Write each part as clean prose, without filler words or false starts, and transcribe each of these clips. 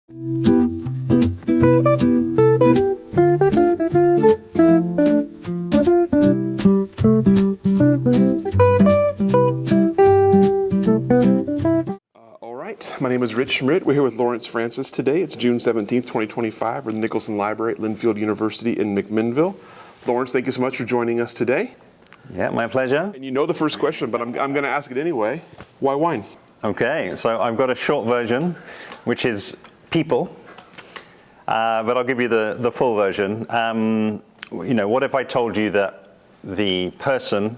All right, my name is Rich Schmidt. We're here with Lawrence Francis today. It's June 17th, 2025. We're in the Nicholson Library at Linfield University in McMinnville. Lawrence, thank you so much for joining us today. Yeah, my pleasure. And you know the first question, but I'm going to ask it anyway. Why wine? Okay, so I've got a short version, which is people, but I'll give you the full version. What if I told you that the person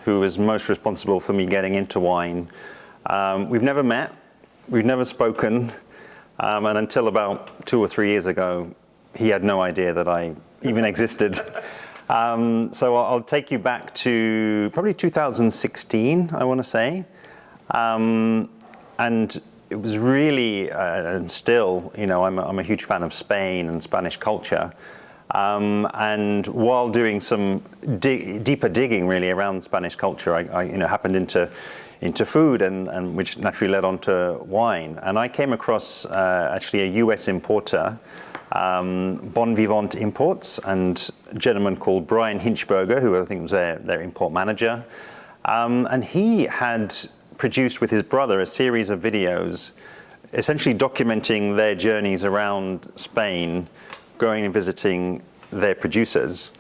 who is most responsible for me getting into wine, we've never met, we've never spoken, and until about 2 or 3 years ago, he had no idea that I even existed. So I'll take you back to probably 2016, I want to say. And it was really, and still, I'm a huge fan of Spain and Spanish culture. And while doing some deeper digging really around Spanish culture, I happened into food and which naturally led on to wine. And I came across actually a US importer, Bon Vivant Imports, and a gentleman called Brian Hinchberger, who I think was their import manager. And he had produced with his brother a series of videos essentially documenting their journeys around Spain, going and visiting their producers.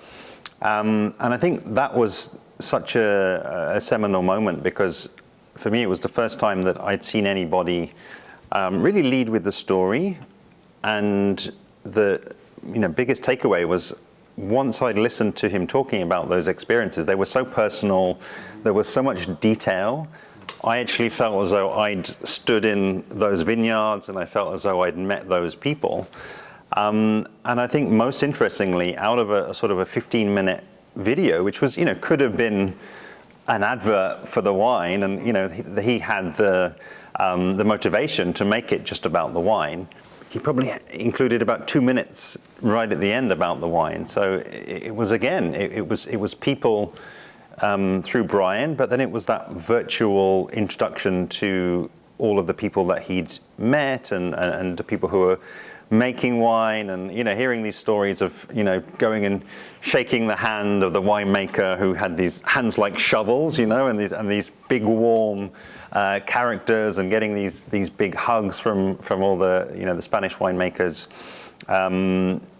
And I think that was such a seminal moment, because for me it was the first time that I'd seen anybody really lead with the story. And the biggest takeaway was, once I'd listened to him talking about those experiences, they were so personal, there was so much detail. I actually felt as though I'd stood in those vineyards, and I felt as though I'd met those people. And I think most interestingly, out of a sort of a 15-minute video, which was, could have been an advert for the wine, and he had the motivation to make it just about the wine. He probably included about 2 minutes right at the end about the wine. So it was, again, it was people through Brian, but then it was that virtual introduction to all of the people that he'd met and the people who were making wine, and hearing these stories of going and shaking the hand of the winemaker who had these hands like shovels, and these big warm characters, and getting these big hugs from all the the Spanish winemakers.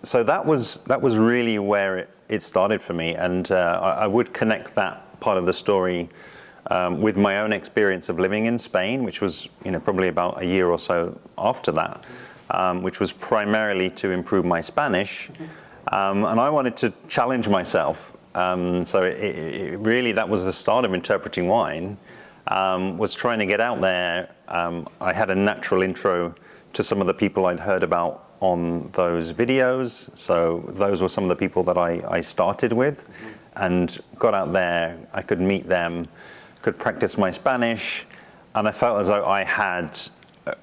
So that was really where it started for me, and I would connect that part of the story with my own experience of living in Spain, which was probably about a year or so after that. Which was primarily to improve my Spanish, and I wanted to challenge myself. So it really, that was the start of interpreting wine, was trying to get out there. I had a natural intro to some of the people I'd heard about on those videos. So those were some of the people that I started with, and got out there. I could meet them, could practice my Spanish, and I felt as though I had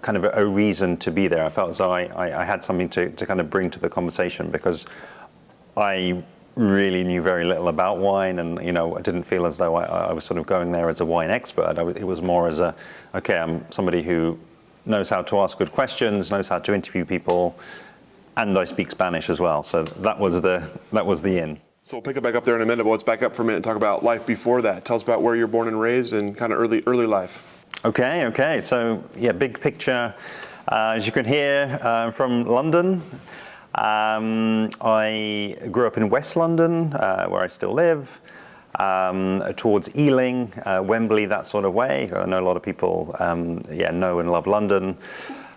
kind of a reason to be there. I felt as though I had something to kind of bring to the conversation, because I really knew very little about wine, and I didn't feel as though I was sort of going there as a wine expert. It was more as I'm somebody who knows how to ask good questions, knows how to interview people, and I speak Spanish as well. So that was the in. So we'll pick it back up there in a minute, but let's back up for a minute and talk about life before that. Tell us about where you're born and raised and kind of early life. Okay. So yeah, big picture. As you can hear, I'm from London. I grew up in West London, where I still live, towards Ealing, Wembley, that sort of way. I know a lot of people, know and love London.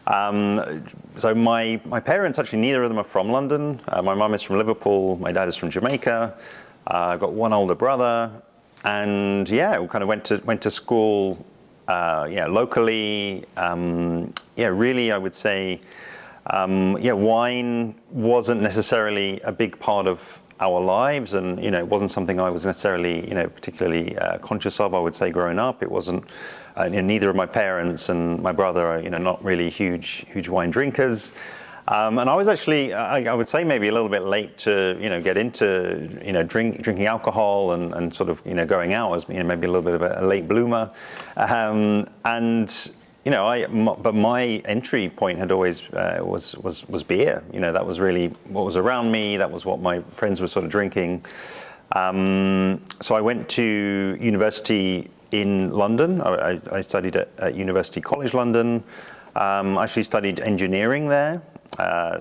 So my parents, actually, neither of them are from London. My mum is from Liverpool. My dad is from Jamaica. I've got one older brother, and we kind of went to school. Locally, really, I would say, wine wasn't necessarily a big part of our lives, and it wasn't something I was necessarily, particularly conscious of. I would say, growing up, it wasn't. Neither of my parents and my brother are, not really huge wine drinkers. And I was actually, I would say, maybe a little bit late to, get into, drinking alcohol and sort of, going out as, maybe a little bit of a late bloomer. And, but my entry point had always was beer. That was really what was around me. That was what my friends were sort of drinking. So I went to university in London. I studied at University College London. I actually studied engineering there.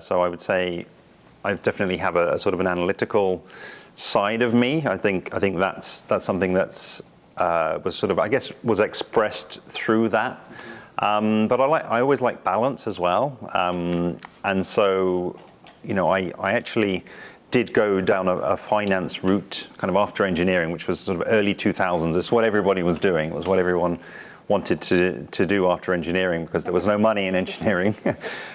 So I would say I definitely have a sort of an analytical side of me. I think that's something that's was sort of, I guess, was expressed through that. But I always like balance as well. And so, I actually did go down a finance route kind of after engineering, which was sort of early 2000s. It's what everybody was doing. It was what everyone wanted to do after engineering, because there was no money in engineering.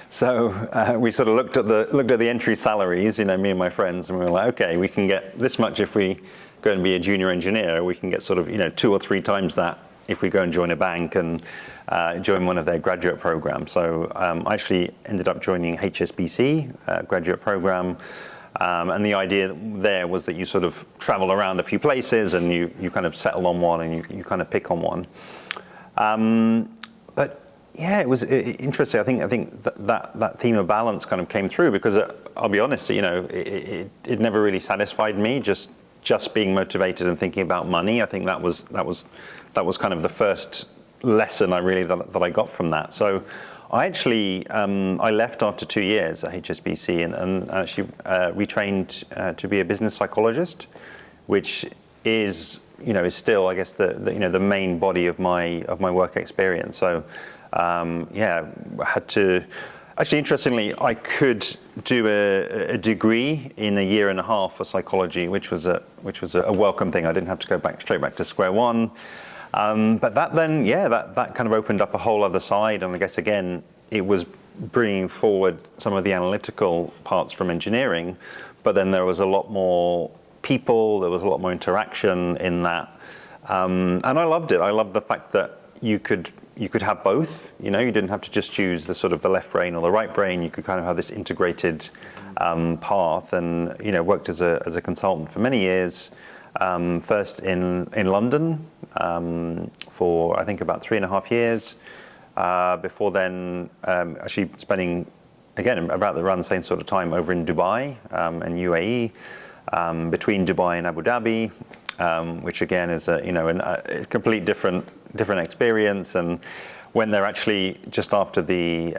So we sort of looked at the entry salaries, me and my friends, and we were like, okay, we can get this much if we go and be a junior engineer. We can get sort of 2 or 3 times that if we go and join a bank and join one of their graduate programs. So I actually ended up joining HSBC graduate program. And the idea there was that you sort of travel around a few places and you kind of settle on one and you kind of pick on one. But yeah, it was interesting. I think that theme of balance kind of came through, because I'll be honest, it never really satisfied me just being motivated and thinking about money. I think that was kind of the first lesson that I got from that. So I actually I left after 2 years at HSBC and actually retrained to be a business psychologist, which is still, I guess, the main body of my work experience. So I had to. Actually, interestingly, I could do a degree in 1.5 years for psychology, which was a welcome thing. I didn't have to go straight back to square one. But that then, that kind of opened up a whole other side. And I guess, again, it was bringing forward some of the analytical parts from engineering, but then there was a lot more people, there was a lot more interaction in that. And I loved it. I loved the fact that you could have both. You didn't have to just choose the sort of the left brain or the right brain. You could kind of have this integrated path. And worked as a consultant for many years. First in London for I think about 3.5 years. Before then, actually spending again around the same sort of time over in Dubai and UAE, between Dubai and Abu Dhabi. Which again is a complete different experience. And when they're actually just after the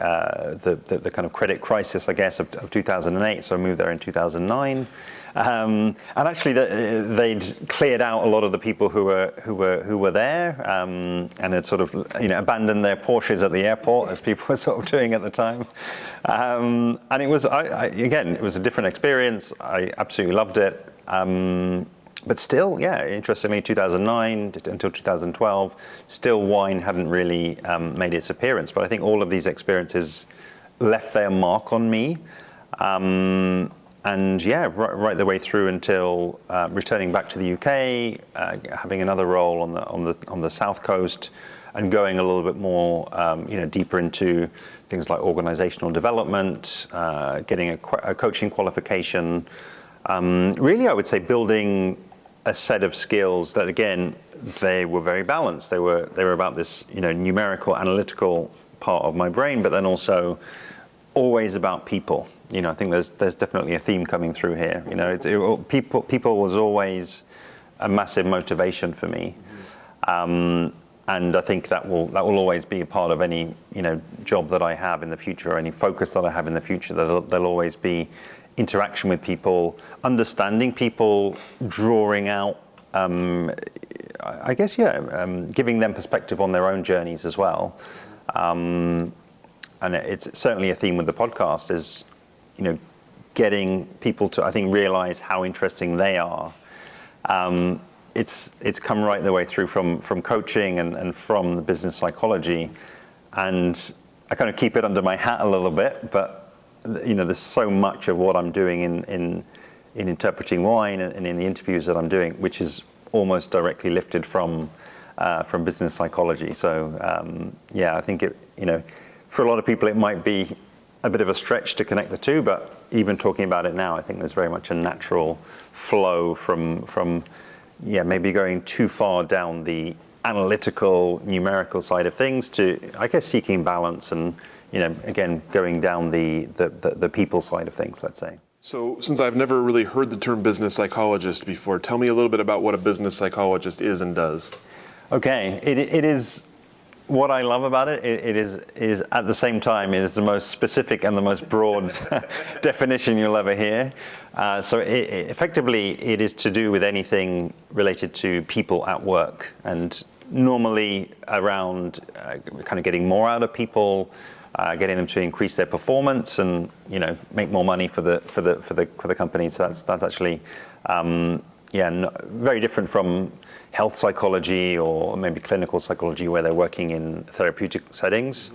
kind of credit crisis, I guess, of 2008, so I moved there in 2009. And actually, they'd cleared out a lot of the people who were there, and had sort of abandoned their Porsches at the airport, as people were sort of doing at the time. And it was again, it was a different experience. I absolutely loved it. But still, interestingly, 2009 until 2012, still wine hadn't really made its appearance. But I think all of these experiences left their mark on me. And right the way through until returning back to the UK, having another role on the South Coast, and going a little bit more, deeper into things like organizational development, getting a coaching qualification. Really, I would say building a set of skills that, again, they were very balanced. They were about this, numerical, analytical part of my brain, but then also always about people. I think there's definitely a theme coming through here. People was always a massive motivation for me, and I think that will always be a part of any job that I have in the future, or any focus that I have in the future. There'll always be interaction with people, understanding people, drawing out, giving them perspective on their own journeys as well. And it's certainly a theme with the podcast is, getting people to, I think, realize how interesting they are. It's come right the way through from coaching and from the business psychology. And I kind of keep it under my hat a little bit, but there's so much of what I'm doing in interpreting wine and in the interviews that I'm doing, which is almost directly lifted from business psychology. So I think for a lot of people it might be a bit of a stretch to connect the two, but even talking about it now, I think there's very much a natural flow from maybe going too far down the analytical, numerical side of things to, I guess, seeking balance and, again, going down the people side of things, let's say. So since I've never really heard the term business psychologist before, tell me a little bit about what a business psychologist is and does. Okay, it is what I love about it. It is at the same time, it is the most specific and the most broad definition you'll ever hear. So effectively, it is to do with anything related to people at work, and normally around kind of getting more out of people, getting them to increase their performance and make more money for the company. So that's actually very different from health psychology or maybe clinical psychology where they're working in therapeutic settings.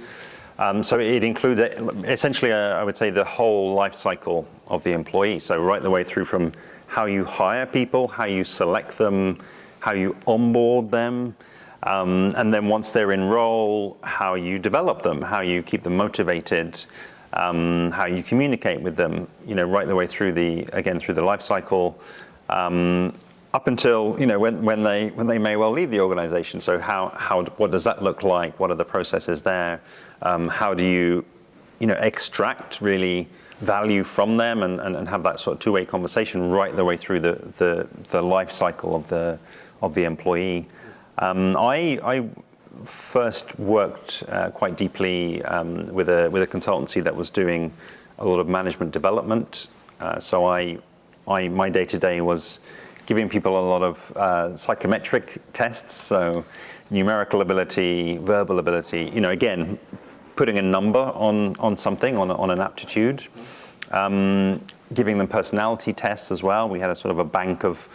So it includes essentially, I would say, the whole life cycle of the employee. So right the way through from how you hire people, how you select them, how you onboard them, and then once they're in role, how you develop them, how you keep them motivated, how you communicate with them, right the way through the life cycle, up until when they may well leave the organization. So what does that look like? What are the processes there? How do you extract really value from them and have that sort of two-way conversation right the way through the life cycle of the employee. I first worked quite deeply with a consultancy that was doing a lot of management development. So my day-to-day was giving people a lot of psychometric tests, so numerical ability, verbal ability, again, putting a number on something, on an aptitude, giving them personality tests as well. We had a sort of a bank of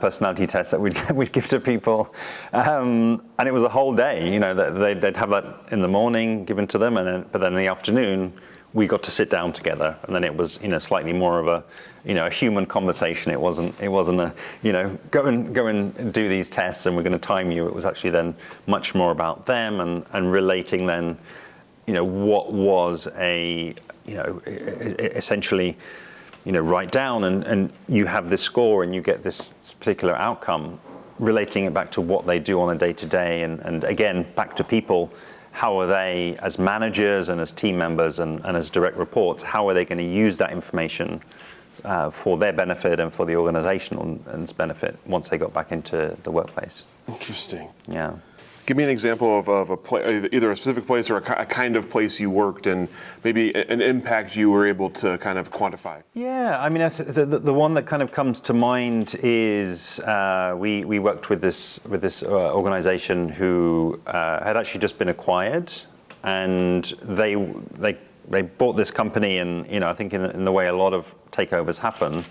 personality tests that we'd give to people, and it was a whole day. They'd have that in the morning given to them, but then in the afternoon we got to sit down together, and then it was slightly more of a human conversation. It wasn't a go and do these tests and we're going to time you. It was actually then much more about them and relating then what was essentially write down and you have this score and you get this particular outcome, relating it back to what they do on a day-to-day and again back to people. How are they, as managers and as team members and as direct reports, how are they going to use that information for their benefit and for the organization's benefit once they got back into the workplace? Interesting. Yeah. Give me an example of either a specific place or a kind of place you worked and maybe an impact you were able to kind of quantify. Yeah, I mean, the one that kind of comes to mind is we worked with this organization who had actually just been acquired, and they bought this company, and I think in the way a lot of takeovers happen,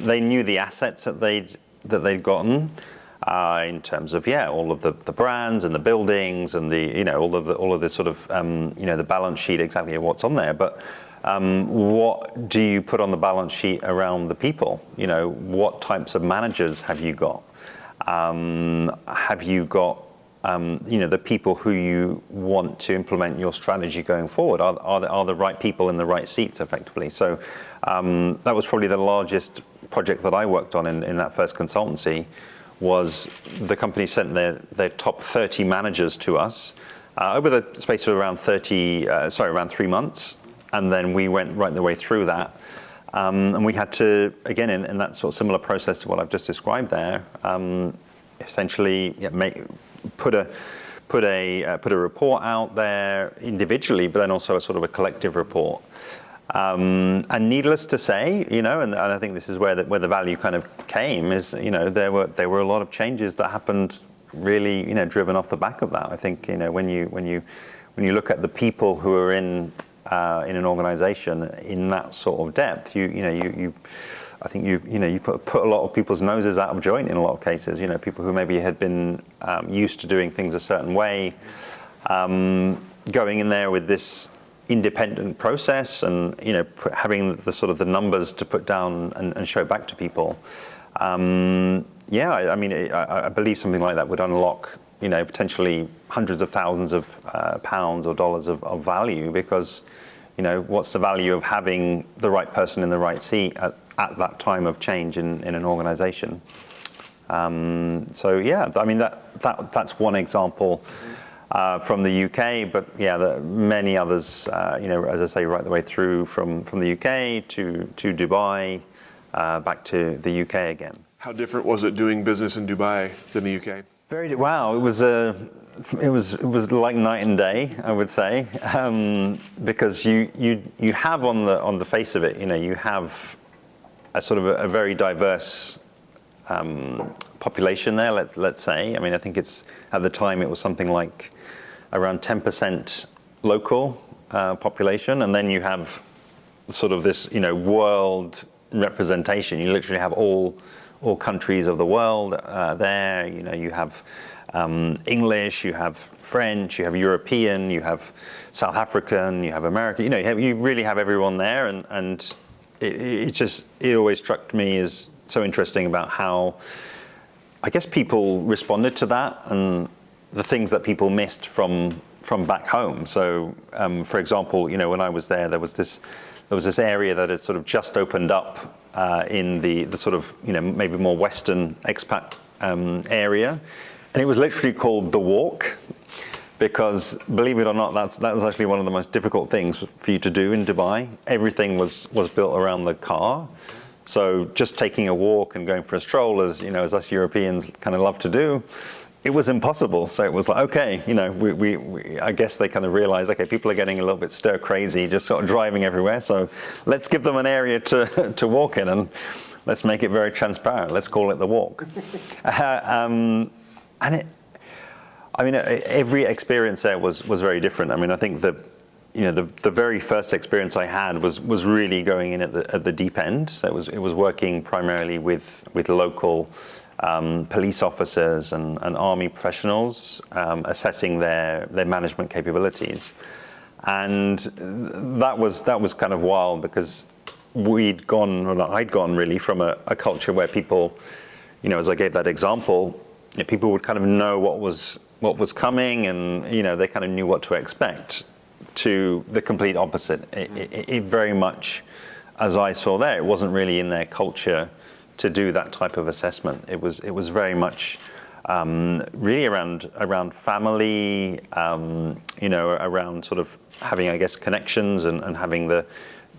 they knew the assets that they'd gotten. In terms of all of the brands and the buildings and the all of this sort of the balance sheet, exactly what's on there, but what do you put on the balance sheet around the people? What types of managers have you got? Have you got the people who you want to implement your strategy going forward? Are the right people in the right seats effectively? So that was probably the largest project that I worked on in that first consultancy. Was the company sent their top 30 managers to us over the space of around 3 months, and then we went right the way through that, and we had to, again, in that sort of similar process to what I've just described there, essentially put a report out there individually, but then also a sort of a collective report. And needless to say, and I think this is where the value kind of came, is there were a lot of changes that happened really driven off the back of that. I think when you look at the people who are in an organization in that sort of depth, I think you put a lot of people's noses out of joint in a lot of cases. People who maybe had been used to doing things a certain way, going in there with this independent process and having the sort of the numbers to put down and show back to people. I mean, I believe something like that would unlock potentially hundreds of thousands of pounds or dollars of value, because what's the value of having the right person in the right seat at that time of change in an organization? So yeah, I mean that's one example from the UK, but yeah, there are many others. As I say, right the way through from the UK to Dubai, back to the UK again. How different was it doing business in Dubai than the UK? Wow, it was like night and day, I would say, because you have on the face of it, you have a sort of a very diverse population there. Let's say. I mean, I think it's at the time it was something like around 10% local population, and then you have sort of this world representation. You literally have all countries of the world there. You have English, you have French, you have European, you have South African, you have American. You really have everyone there, and it always struck me as so interesting about how I guess people responded to that and the things that people missed from back home. So, for example, when I was there was this area that had sort of just opened up in the sort of maybe more Western expat area, and it was literally called the Walk, because believe it or not, that was actually one of the most difficult things for you to do in Dubai. Everything was built around the car, so just taking a walk and going for a stroll, as us Europeans kind of love to do, it was impossible. So it was like, okay, we I guess they kind of realized, okay, people are getting a little bit stir crazy, just sort of driving everywhere. So let's give them an area to walk in, and let's make it very transparent. Let's call it the Walk. Every experience there was very different. I mean, I think the very first experience I had was really going in at the deep end. So it was working primarily with local police officers and army professionals, assessing their management capabilities, and that was kind of wild, because I'd gone really from a culture where people, as I gave that example, people would kind of know what was coming, and they kind of knew what to expect, to the complete opposite. It very much, as I saw there, it wasn't really in their culture to do that type of assessment. It was very much really around family, around sort of having, I guess, connections and having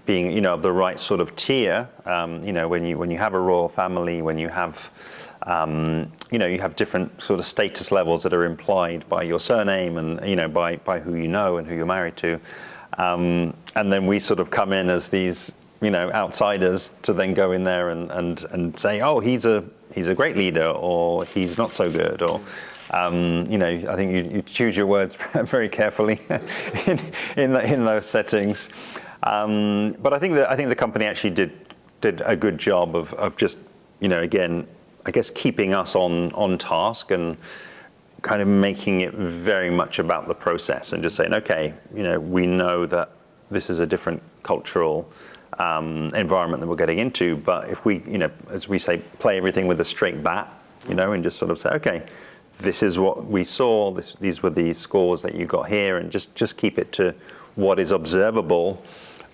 being of the right sort of tier. When you have a royal family, when you have you have different sort of status levels that are implied by your surname and by who you know and who you're married to, and then we sort of come in as these outsiders to then go in there and say, oh, he's a great leader, or he's not so good, or I think you choose your words very carefully in those settings. But I think the company actually did a good job of just again, I guess, keeping us on task and kind of making it very much about the process, and just saying, okay, we know that this is a different cultural environment that we're getting into, but if we, as we say, play everything with a straight bat, and just sort of say, okay, this is what we saw, these were the scores that you got here, and just keep it to what is observable,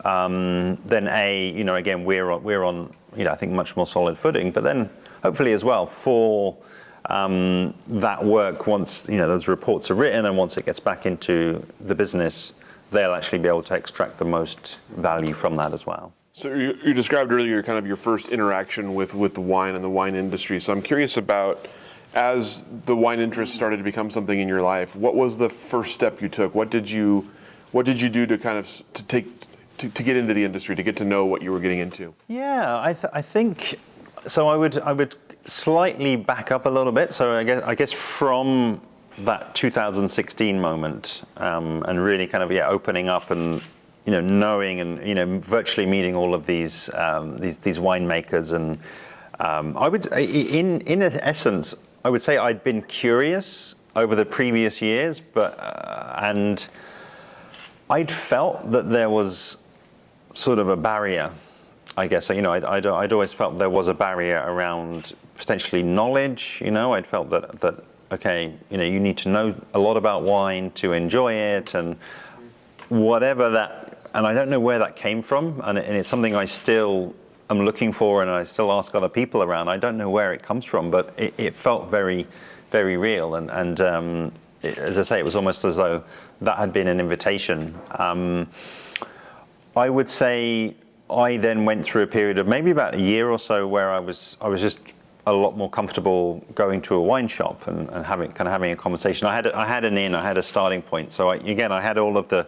then again, we're on I think much more solid footing. But then hopefully as well for that work, once those reports are written and once it gets back into the business, they'll actually be able to extract the most value from that as well. So you described earlier kind of your first interaction with the wine and the wine industry. So I'm curious about, as the wine interest started to become something in your life, what was the first step you took? What did you do to kind of to get into the industry, to get to know what you were getting into? Yeah, I think so. I would slightly back up a little bit. So I guess from that 2016 moment, and really kind of opening up and knowing and virtually meeting all of these winemakers, and I would in essence I would say I'd been curious over the previous years, but and I'd felt that there was sort of a barrier, I guess. I'd always felt there was a barrier around potentially knowledge. I'd felt that okay, you need to know a lot about wine to enjoy it, and whatever that. And I don't know where that came from, and it's something I still am looking for, and I still ask other people around. I don't know where it comes from, but it felt very, very real. And as I say, it was almost as though that had been an invitation. I would say I then went through a period of maybe about a year or so where I was just a lot more comfortable going to a wine shop and having a conversation. I had a starting point. So I had all of the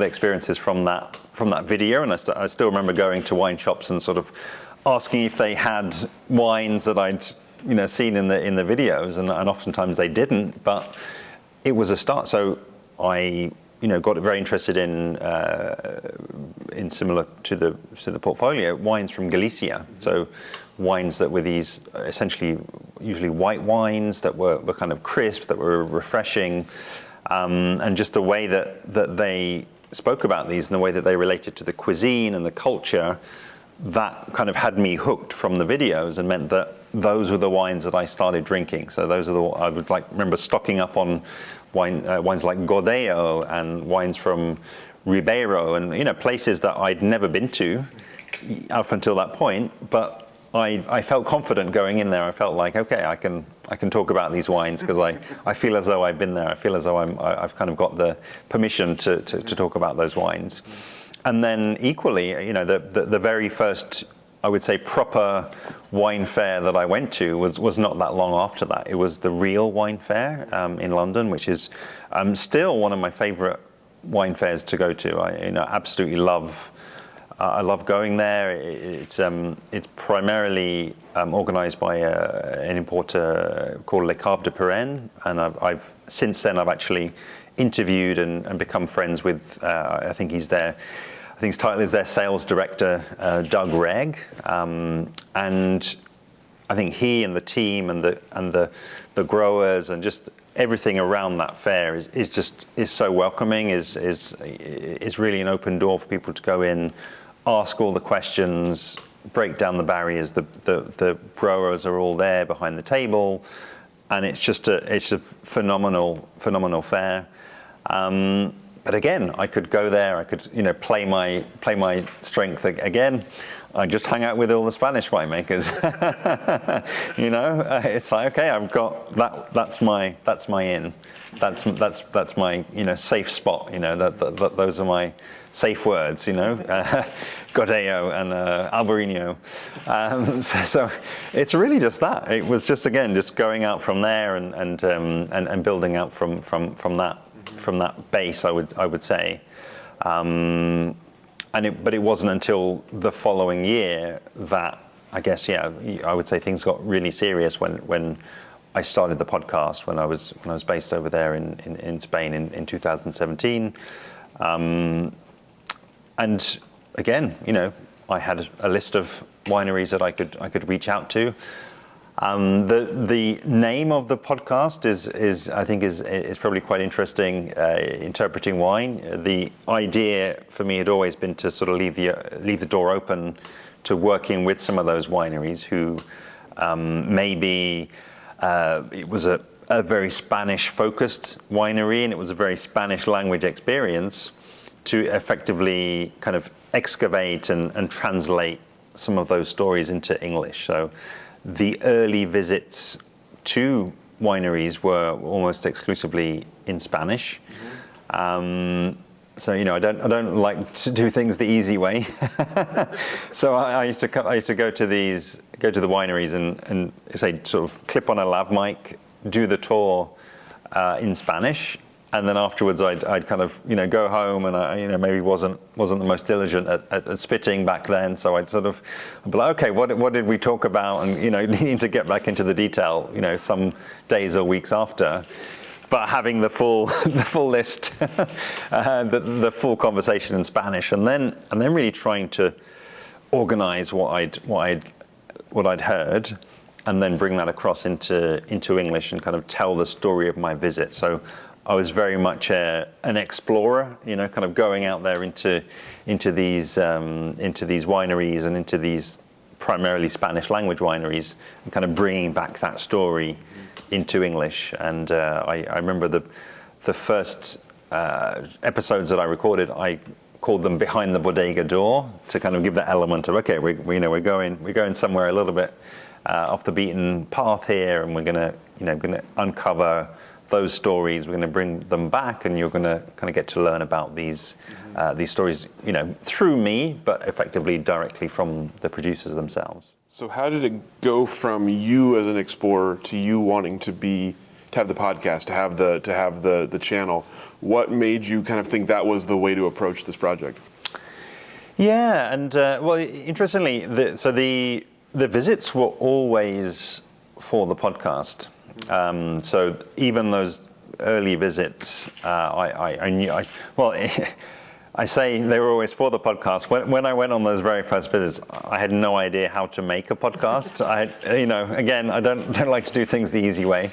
experiences from that video, and I still remember going to wine shops and sort of asking if they had wines that I'd seen in the videos, and oftentimes they didn't, but it was a start. So I got very interested in similar to the portfolio, wines from Galicia. So wines that were these essentially usually white wines that were kind of crisp, that were refreshing, and just the way that they spoke about these and the way that they related to the cuisine and the culture, that kind of had me hooked from the videos and meant that those were the wines that I started drinking. So those are I would remember stocking up on wines like Godeo and wines from Ribeiro, and places that I'd never been to up until that point, but I felt confident going in there. I felt like, okay, I can talk about these wines because I feel as though I've been there. I feel as though I've kind of got the permission to talk about those wines. And then equally, the very first, I would say, proper wine fair that I went to was not that long after that. It was the Real Wine Fair in London, which is still one of my favorite wine fairs to go to. I absolutely love. I love going there. It's primarily organised by an importer called Le Cave de Pérenne, and I've since then actually interviewed and become friends with. I think his title is their sales director, Doug Regg, and I think he and the team and the growers and just everything around that fair is so welcoming. Is really an open door for people to go in, ask all the questions, break down the barriers. The growers are all there behind the table, and it's a phenomenal fair. But again, I could go there. I could play my strength again. I just hang out with all the Spanish winemakers. It's like, okay, I've got that. That's my in. That's my safe spot. Those are my safe words. Godeo and Albarino. So it's really just that. It was just going out from there and building out from that base. I would say. But it wasn't until the following year that I guess, I would say things got really serious when I started the podcast, when I was based over there in Spain in 2017. And again, I had a list of wineries that I could reach out to. The name of the podcast is I think is probably quite interesting. Interpreting wine. The idea for me had always been to sort of leave the door open to working with some of those wineries who maybe it was a very Spanish focused winery and it was a very Spanish language experience to effectively kind of excavate and translate some of those stories into English. So the early visits to wineries were almost exclusively in Spanish. So I don't like to do things the easy way. So I used to go to the wineries and say sort of clip on a lav mic, do the tour in Spanish. And then afterwards, I'd kind of go home, and I maybe wasn't the most diligent at spitting back then. So I'd sort of be like, okay, what did we talk about? And needing to get back into the detail, some days or weeks after, but having the full list, the full conversation in Spanish, and then really trying to organize what I'd heard, and then bring that across into English and kind of tell the story of my visit. So I was very much an explorer, kind of going out there into these wineries and into these primarily Spanish language wineries, and kind of bringing back that story into English. And I remember the first episodes that I recorded, I called them behind the bodega door to kind of give that element of, okay, we're going somewhere a little bit off the beaten path here, and we're going to uncover those stories. We're going to bring them back, and you're going to kind of get to learn about these stories, through me, but effectively directly from the producers themselves. So how did it go from you as an explorer to you wanting to have the podcast, to have the channel? What made you kind of think that was the way to approach this project? Yeah, and well, interestingly, the visits were always for the podcast. So even those early visits, I knew. I say they were always for the podcast. When I went on those very first visits, I had no idea how to make a podcast. Again, I don't like to do things the easy way.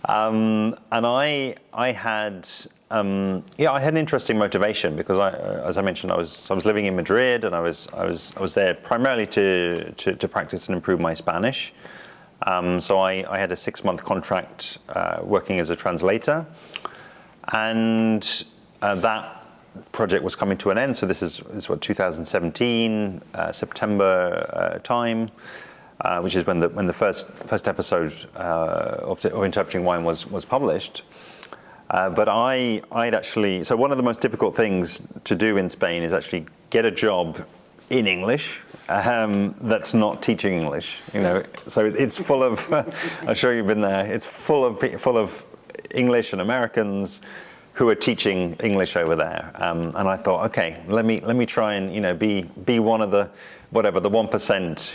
And I had an interesting motivation because as I mentioned, I was living in Madrid, and I was there primarily to practice and improve my Spanish. So I had a 6-month contract working as a translator, and that project was coming to an end. So this is what 2017 September time. Which is when the first episode of Interpreting Wine was published. But I'd actually, so one of the most difficult things to do in Spain is actually get a job in English that's not teaching English. So it's full of. I'm sure you've been there. It's full of English and Americans who are teaching English over there. And I thought, okay, let me try and be one of the 1%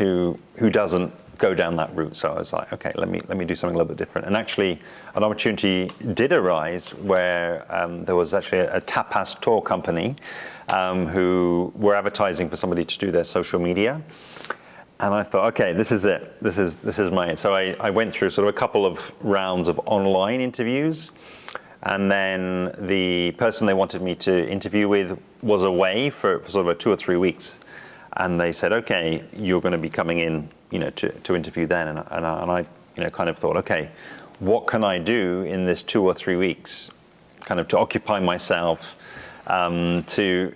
who doesn't go down that route. So I was like, okay, let me do something a little bit different. And actually, an opportunity did arise where there was actually a tapas tour company who were advertising for somebody to do their social media. And I thought, okay, this is it. This is mine. So I went through sort of a couple of rounds of online interviews. And then the person they wanted me to interview with was away for sort of 2 or 3 weeks. And they said, okay, you're going to be coming in, to interview then. And I kind of thought, okay, what can I do in this 2 or 3 weeks, kind of to occupy myself, to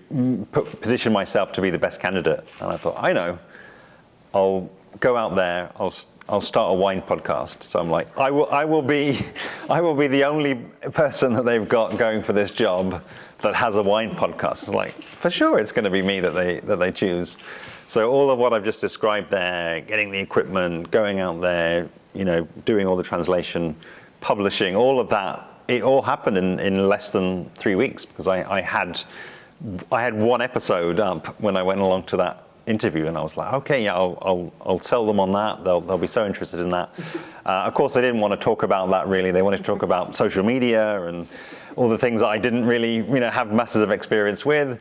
position myself to be the best candidate? And I thought, I know, I'll go out there, I'll start a wine podcast. So I'm like, I will be the only person that they've got going for this job that has a wine podcast. It's like, for sure, it's going to be me that they choose. So all of what I've just described there, getting the equipment, going out there, doing all the translation, publishing, all of that, it all happened in less than 3 weeks because I had one episode up when I went along to that interview, and I was like, okay, yeah, I'll sell them on that. They'll be so interested in that. Of course, they didn't want to talk about that really. They wanted to talk about social media and all the things that I didn't really, have masses of experience with.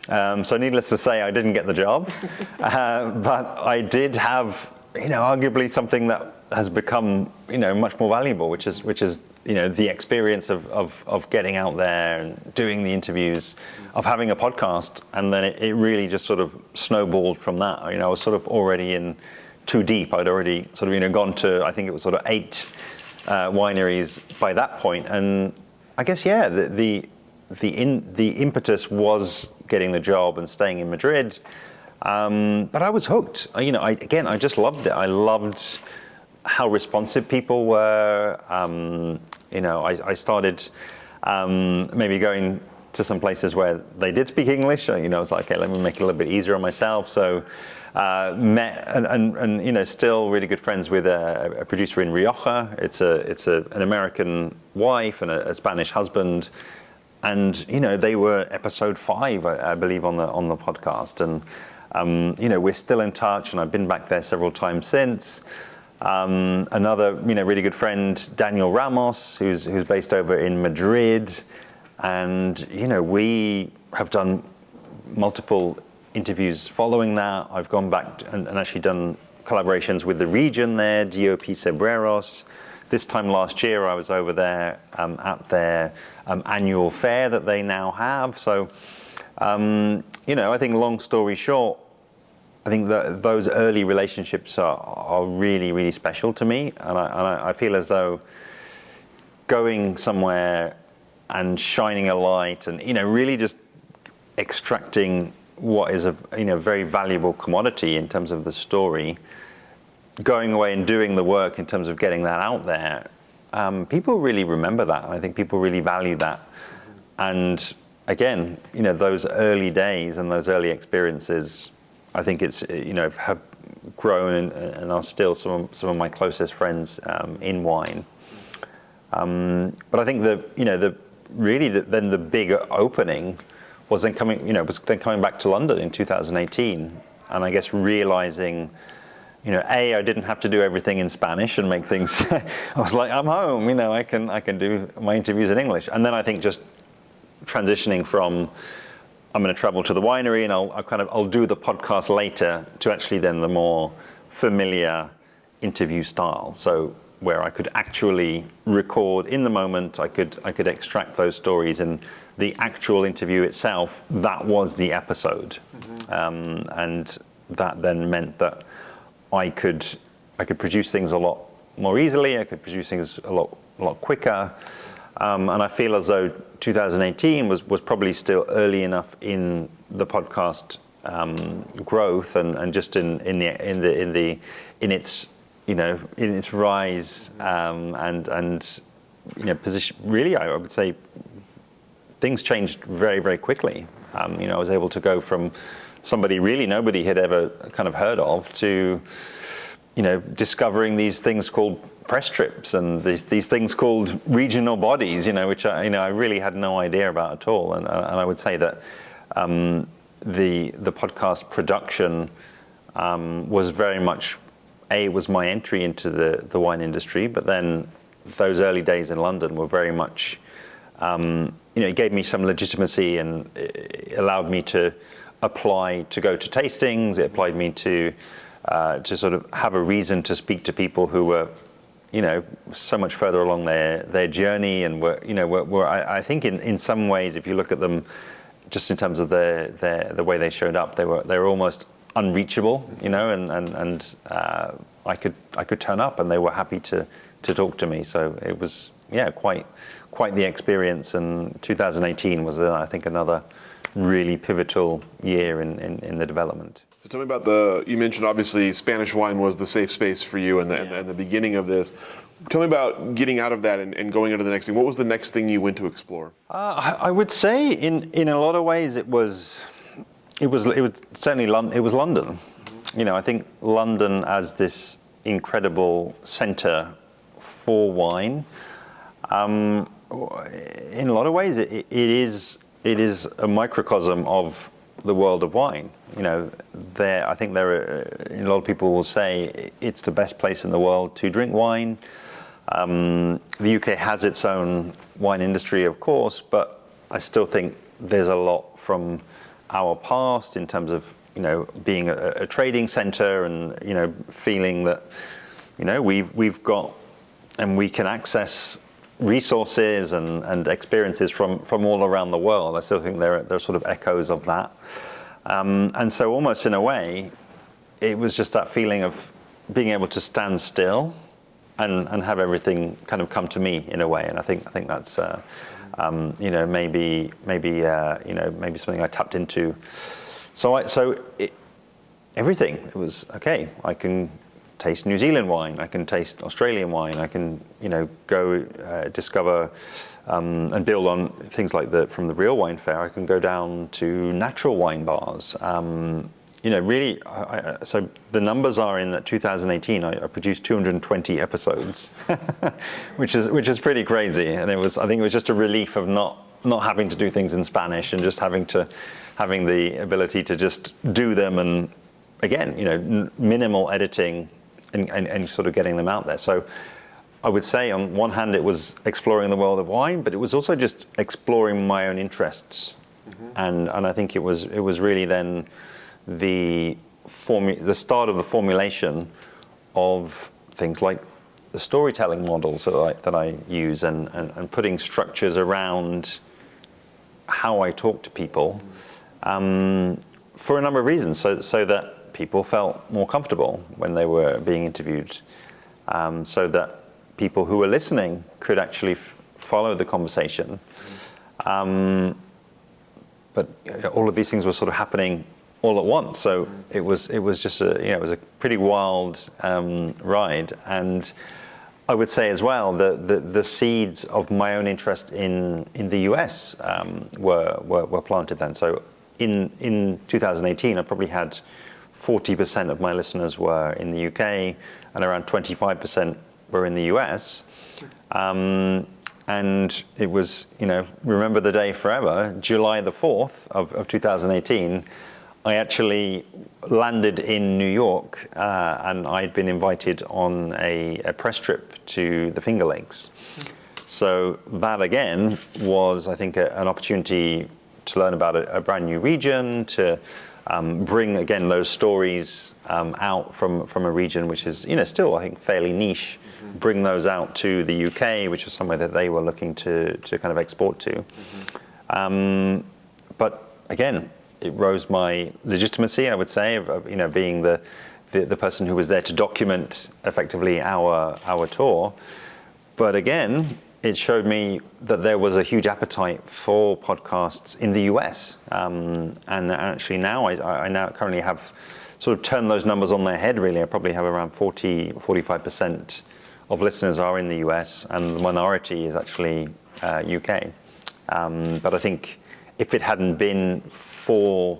So needless to say, I didn't get the job, but I did have, arguably something that has become, much more valuable, which is the experience of getting out there and doing the interviews, of having a podcast, and then it really just sort of snowballed from that. I was sort of already in too deep. I'd already sort of gone to, I think it was sort of 8 wineries by that point, and I guess the impetus was getting the job and staying in Madrid, but I was hooked. I just loved it. I loved how responsive people were. I started maybe going to some places where they did speak English. I was like, okay, let me make it a little bit easier on myself. So met and still really good friends with a producer in Rioja. It's an American wife and a Spanish husband, and they were episode 5, I believe, on the podcast, and we're still in touch, and I've been back there several times since. Another really good friend, Daniel Ramos, who's based over in Madrid, and we have done multiple interviews following that. I've gone back and actually done collaborations with the region there, DOP Cebreros. This time last year, I was over there at their annual fair that they now have. So, I think long story short, I think that those early relationships are really, really special to me. And I feel as though going somewhere and shining a light and, really just extracting what is a very valuable commodity in terms of the story, going away and doing the work in terms of getting that out there, people really remember that. I think people really value that. And again, those early days and those early experiences, I think it's have grown and are still some of my closest friends in wine. But I think then the big opening was then coming back to London in 2018, and I guess realizing, I didn't have to do everything in Spanish and make things. I was like, I'm home, I can do my interviews in English, and then I think just transitioning from I'm going to travel to the winery and I'll do the podcast later to actually then the more familiar interview style. So where I could actually record in the moment, I could extract those stories, and the actual interview itself, that was the episode. And that then meant that I could produce things a lot more easily. I could produce things a lot quicker. And I feel as though 2018 was probably still early enough in the podcast growth and just in its rise and position. Really, I would say things changed very, very quickly. I was able to go from somebody really nobody had ever kind of heard of to discovering these things called press trips and these things called regional bodies, which I really had no idea about at all. And I would say that the podcast production was very much was my entry into the wine industry, but then those early days in London were very much it gave me some legitimacy, and it allowed me to apply to go to tastings. It applied me to sort of have a reason to speak to people who were so much further along their journey, and were I think in some ways, if you look at them just in terms of the way they showed up, they were almost unreachable, and I could turn up and they were happy to talk to me. So it was quite the experience, and 2018 was I think another really pivotal year in the development. So tell me about you mentioned obviously Spanish wine was the safe space for you and the beginning of this. Tell me about getting out of that and going into the next thing. What was the next thing you went to explore? I would say in a lot of ways it was certainly London. It was London. I think London as this incredible center for wine. In a lot of ways, it is a microcosm of the world of wine. I think a lot of people will say it's the best place in the world to drink wine. The UK has its own wine industry, of course, but I still think there's a lot from our past in terms of being a trading center, and feeling that we've got and we can access resources and experiences from all around the world. I still think there are sort of echoes of that. And so almost in a way, it was just that feeling of being able to stand still and have everything kind of come to me in a way. And I think that's maybe something I tapped into. Everything. It was okay. I can taste New Zealand wine. I can taste Australian wine. I can go discover and build on things like from the Real Wine Fair. I can go down to natural wine bars. Really. So the numbers are in that 2018. I produced 220 episodes, which is pretty crazy. And I think it was just a relief of not having to do things in Spanish and just having the ability to just do them, and again, minimal editing and sort of getting them out there. So I would say on one hand it was exploring the world of wine, but it was also just exploring my own interests. And I think it was really then the start of the formulation of things like the storytelling models that I use, and putting structures around how I talk to people, for a number of reasons, so that people felt more comfortable when they were being interviewed, so that people who were listening could actually follow the conversation. all of these things were sort of happening all at once. So it was just it was a pretty wild ride. And I would say as well that the seeds of my own interest in the US were planted then. So in 2018, I probably had 40% of my listeners were in the UK, and around 25% were in the US. And it was, remember the day forever, July the 4th of 2018, I actually landed in New York, and I'd been invited on a press trip to the Finger Lakes. So that again was, I think, an opportunity to learn about a brand new region, to bring again those stories out from a region which is still, I think, fairly niche. Bring those out to the UK, which was somewhere that they were looking to kind of export to. But again, it rose my legitimacy, I would say, of being the person who was there to document effectively our tour. But again, it showed me that there was a huge appetite for podcasts in the US. And actually now, I now currently have sort of turned those numbers on their head, really. I probably have around 45% of listeners are in the US, and the minority is actually UK. But I think if it hadn't been for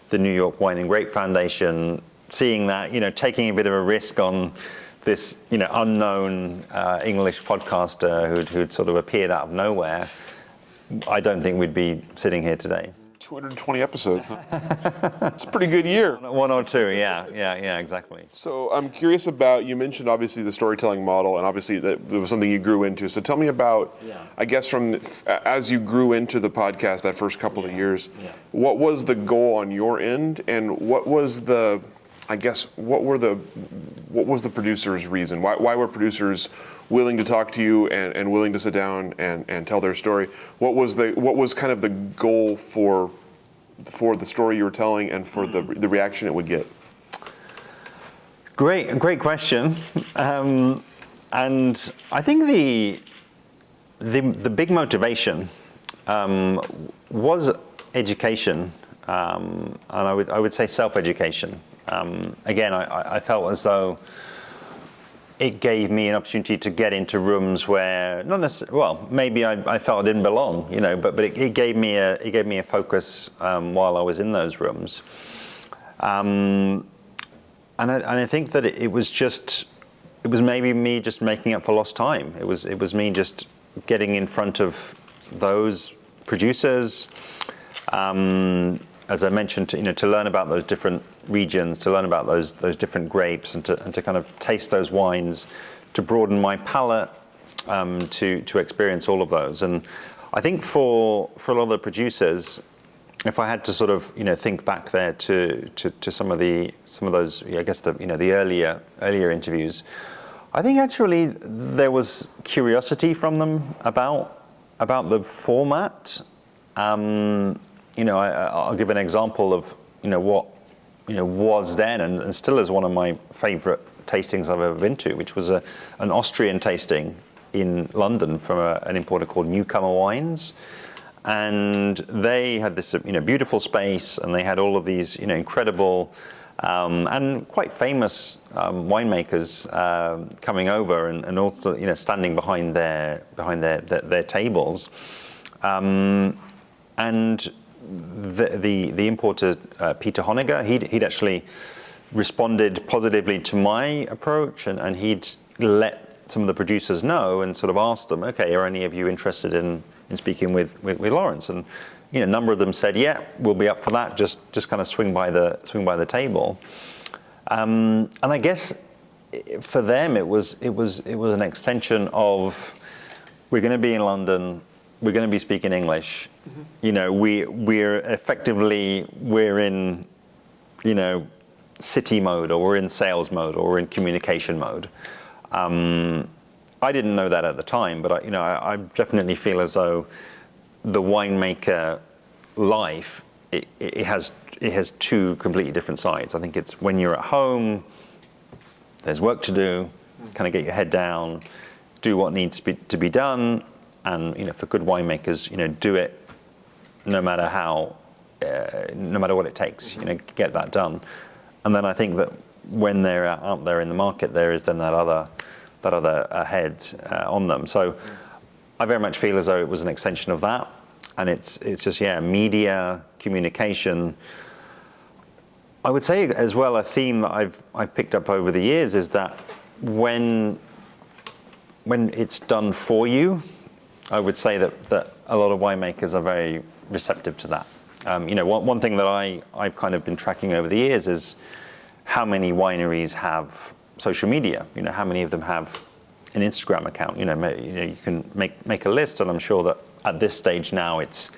the New York Wine and Grape Foundation, seeing that, taking a bit of a risk on this, unknown English podcaster who'd sort of appeared out of nowhere, I don't think we'd be sitting here today. 220 episodes. It's a pretty good year. One or two, yeah, exactly. So I'm curious about, you mentioned obviously the storytelling model, and obviously that it was something you grew into. So tell me about, I guess as you grew into the podcast that first couple of years, what was the goal on your end, and what was the producer's reason? Why were producers willing to talk to you and willing to sit down and tell their story? What was kind of the goal for the story you were telling and for the reaction it would get? Great question. And I think the big motivation was education, and I would say self-education. Again, I felt as though it gave me an opportunity to get into rooms where not necessarily, well, maybe I felt I didn't belong, but it gave me a focus while I was in those rooms, and I think that it was maybe me just making up for lost time. It was me just getting in front of those producers. As I mentioned, to learn about those different regions, to learn about those different grapes, and to kind of taste those wines, to broaden my palate, to experience all of those. And I think for a lot of the producers, if I had to sort of think back there to some of those, I guess the earlier interviews, I think actually there was curiosity from them about the format. I'll give an example of what was then and still is one of my favorite tastings I've ever been to, which was an Austrian tasting in London from an importer called Newcomer Wines. And they had this beautiful space, and they had all of these incredible and quite famous winemakers coming over and also standing behind their tables. And the importer, Peter Honegger, he'd actually responded positively to my approach, and he'd let some of the producers know and sort of asked them, okay, are any of you interested in speaking with Lawrence? And a number of them said, yeah, we'll be up for that. Just kind of swing by the table. And I guess for them it was an extension of, we're going to be in London. We're going to be speaking English. We're in, city mode, or we're in sales mode, or we're in communication mode. I didn't know that at the time, but I definitely feel as though the winemaker life, it has two completely different sides. I think it's when you're at home, there's work to do, kind of get your head down, do what needs to be done. And for good winemakers, do it no matter how no matter what it takes, get that done. And then I think that when they're out there in the market, there is then that other head on them. So I very much feel as though it was an extension of that, and it's just media communication. I would say as well, a theme that I've picked up over the years is that when it's done for you, I would say that a lot of winemakers are very receptive to that. One thing that I've kind of been tracking over the years is how many wineries have social media. How many of them have an Instagram account. You can make a list, and I'm sure that at this stage now it's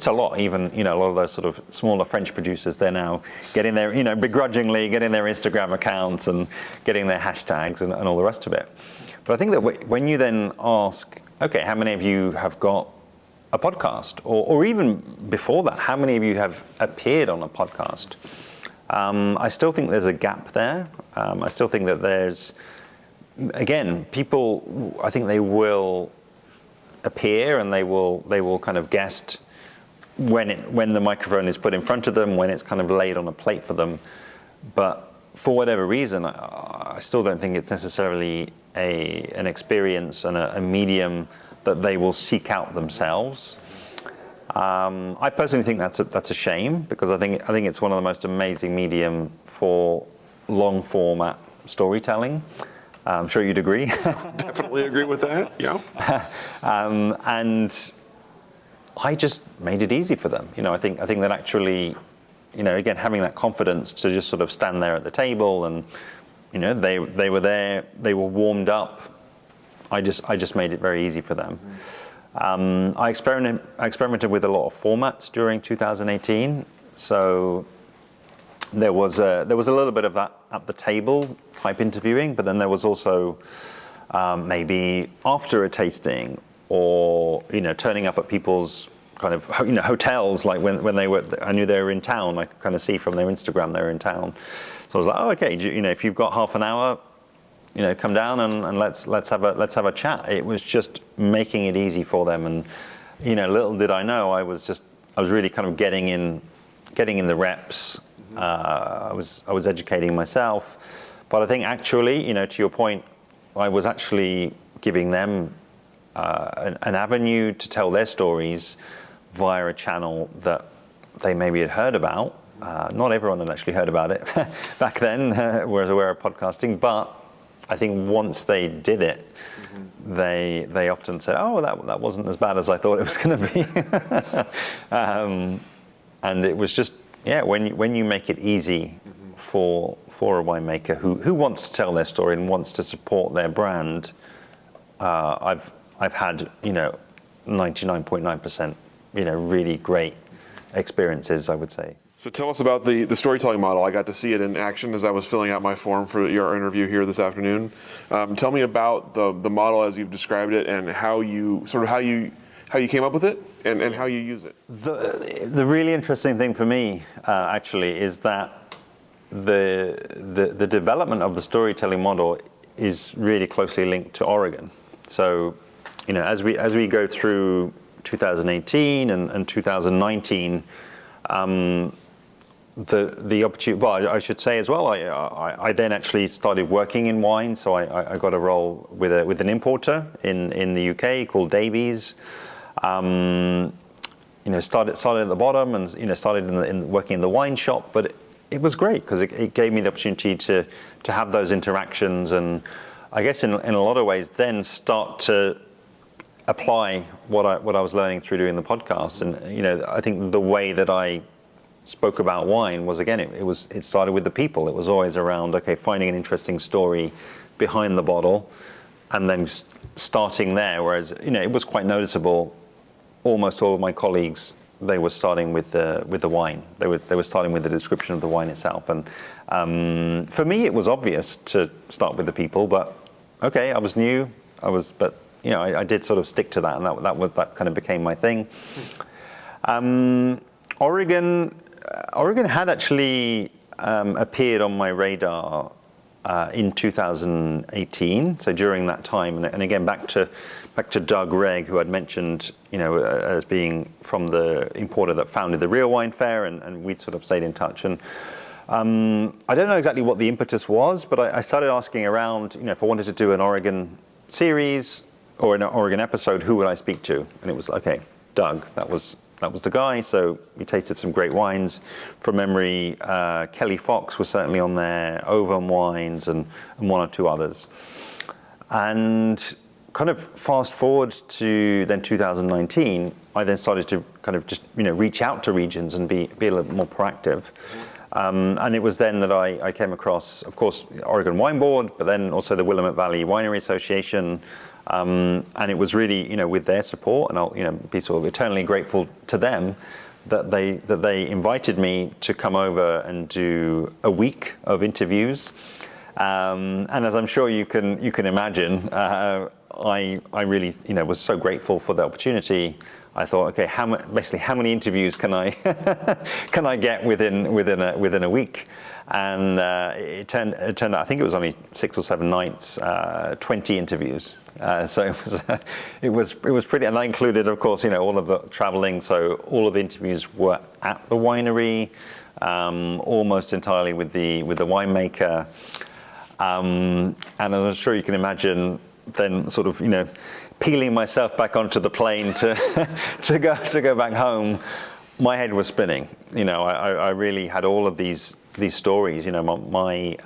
a lot. Even a lot of those sort of smaller French producers, they're now getting their begrudgingly getting their Instagram accounts and getting their hashtags and all the rest of it. But I think that when you then ask, okay, how many of you have got a podcast, or even before that, how many of you have appeared on a podcast? I still think there's a gap there. I still think that there's, again, people, I think they will appear and they will kind of guest when the microphone is put in front of them, when it's kind of laid on a plate for them. But for whatever reason, I still don't think it's necessarily an experience and a medium that they will seek out themselves. I personally think that's a shame, because I think it's one of the most amazing medium for long format storytelling. I'm sure you'd agree. Definitely agree with that. Yeah. And I just made it easy for them. I think that actually, again, having that confidence to just sort of stand there at the table, and they were there, they were warmed up. I just made it very easy for them. I experimented with a lot of formats during 2018. So there was a little bit of that at the table type interviewing, but then there was also maybe after a tasting, or turning up at people's kind of hotels, like when they were, I knew they were in town. I could kind of see from their Instagram they were in town. So I was like, oh, okay, if you've got half an hour, come down and let's have a chat. It was just making it easy for them, and little did I know, I was really kind of getting in the reps. I was educating myself, but I think actually, to your point, I was actually giving them an avenue to tell their stories via a channel that they maybe had heard about. Not everyone had actually heard about it back then, whereas aware of podcasting, but I think once they did it, they often say, "Oh, that wasn't as bad as I thought it was going to be." And it was just, when you make it easy for a winemaker who wants to tell their story and wants to support their brand, I've had 99.9% really great experiences, I would say. So tell us about the storytelling model. I got to see it in action as I was filling out my form for your interview here this afternoon. Tell me about the model as you've described it, and how you came up with it and how you use it. The really interesting thing for me actually is that the development of the storytelling model is really closely linked to Oregon. So as we go through 2018 and 2019. The opportunity. Well, I should say as well. I then actually started working in wine, so I got a role with an importer in the UK called Davies. Started at the bottom, and started in working in the wine shop. But it was great because it gave me the opportunity to have those interactions, and I guess in a lot of ways then start to apply what I was learning through doing the podcast. And I think the way that I spoke about wine was, again, it started with the people. It was always around, okay, finding an interesting story behind the bottle, and then starting there. Whereas it was quite noticeable. Almost all of my colleagues, they were starting with the wine. They were starting with the description of the wine itself. And for me, it was obvious to start with the people. But okay, I was new. But I did sort of stick to that, and that kind of became my thing. Oregon had actually appeared on my radar in 2018. So during that time, and again back to Doug Regg, who I'd mentioned, as being from the importer that founded the Real Wine Fair, and we'd sort of stayed in touch. And I don't know exactly what the impetus was, but I started asking around, if I wanted to do an Oregon series or an Oregon episode, who would I speak to? And it was, okay, Doug, that was the guy. So we tasted some great wines. From memory, Kelly Fox was certainly on there, Ovum Wines, and one or two others. And kind of fast forward to then 2019, I then started to kind of just reach out to regions and be a little bit more proactive. And it was then that I came across, of course, Oregon Wine Board, but then also the Willamette Valley Winery Association. And it was really, with their support, and I'll, be sort of eternally grateful to them that they invited me to come over and do a week of interviews. And as I'm sure you can imagine, I really, was so grateful for the opportunity. I thought, okay, how many interviews can I can I get within a week? And it turned out, I think it was only 6 or 7 nights, 20 interviews. So it was pretty, and that included, of course, all of the traveling. So all of the interviews were at the winery, almost entirely with the winemaker. And I'm sure you can imagine then sort of, peeling myself back onto the plane to go back home. My head was spinning. I really had all of these stories. My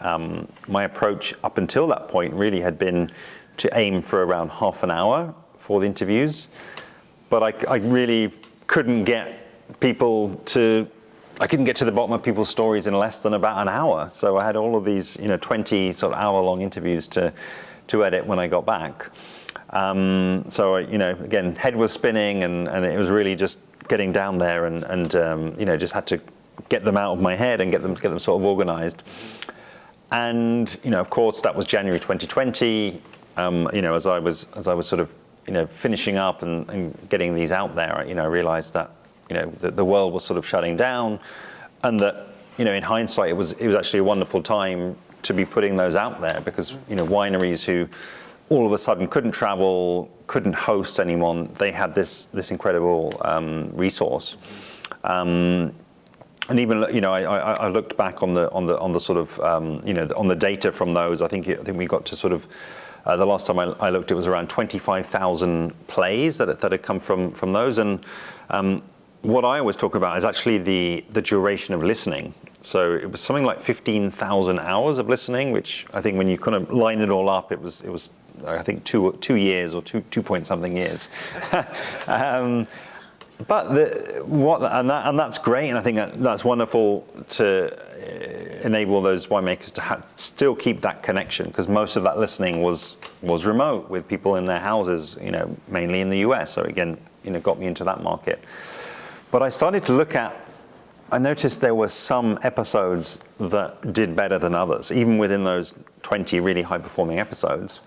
approach up until that point really had been to aim for around half an hour for the interviews, but I really couldn't get people to. I couldn't get to the bottom of people's stories in less than about an hour. So I had all of these, 20 sort of hour-long interviews to edit when I got back. So again, head was spinning, and it was really just getting down there, and just had to get them out of my head and get them sort of organized. And of course, that was January 2020. As I was sort of finishing up and getting these out there, I realized that that the world was sort of shutting down, and that in hindsight, it was actually a wonderful time to be putting those out there, because wineries who all of a sudden couldn't travel, couldn't host anyone, they had this incredible resource. And even I looked back on the sort of on the data from those. I think we got to sort of the last time I looked, it was around 25,000 plays that had come from those. And what I always talk about is actually the duration of listening. So it was something like 15,000 hours of listening, which I think when you kind of line it all up, it was I think 2 years or 2 point something years. But that's great, and I think that's wonderful to enable those winemakers to still keep that connection, because most of that listening was remote with people in their houses, mainly in the US. So again, got me into that market. But I started to look at. I noticed there were some episodes that did better than others, even within those 20 really high-performing episodes.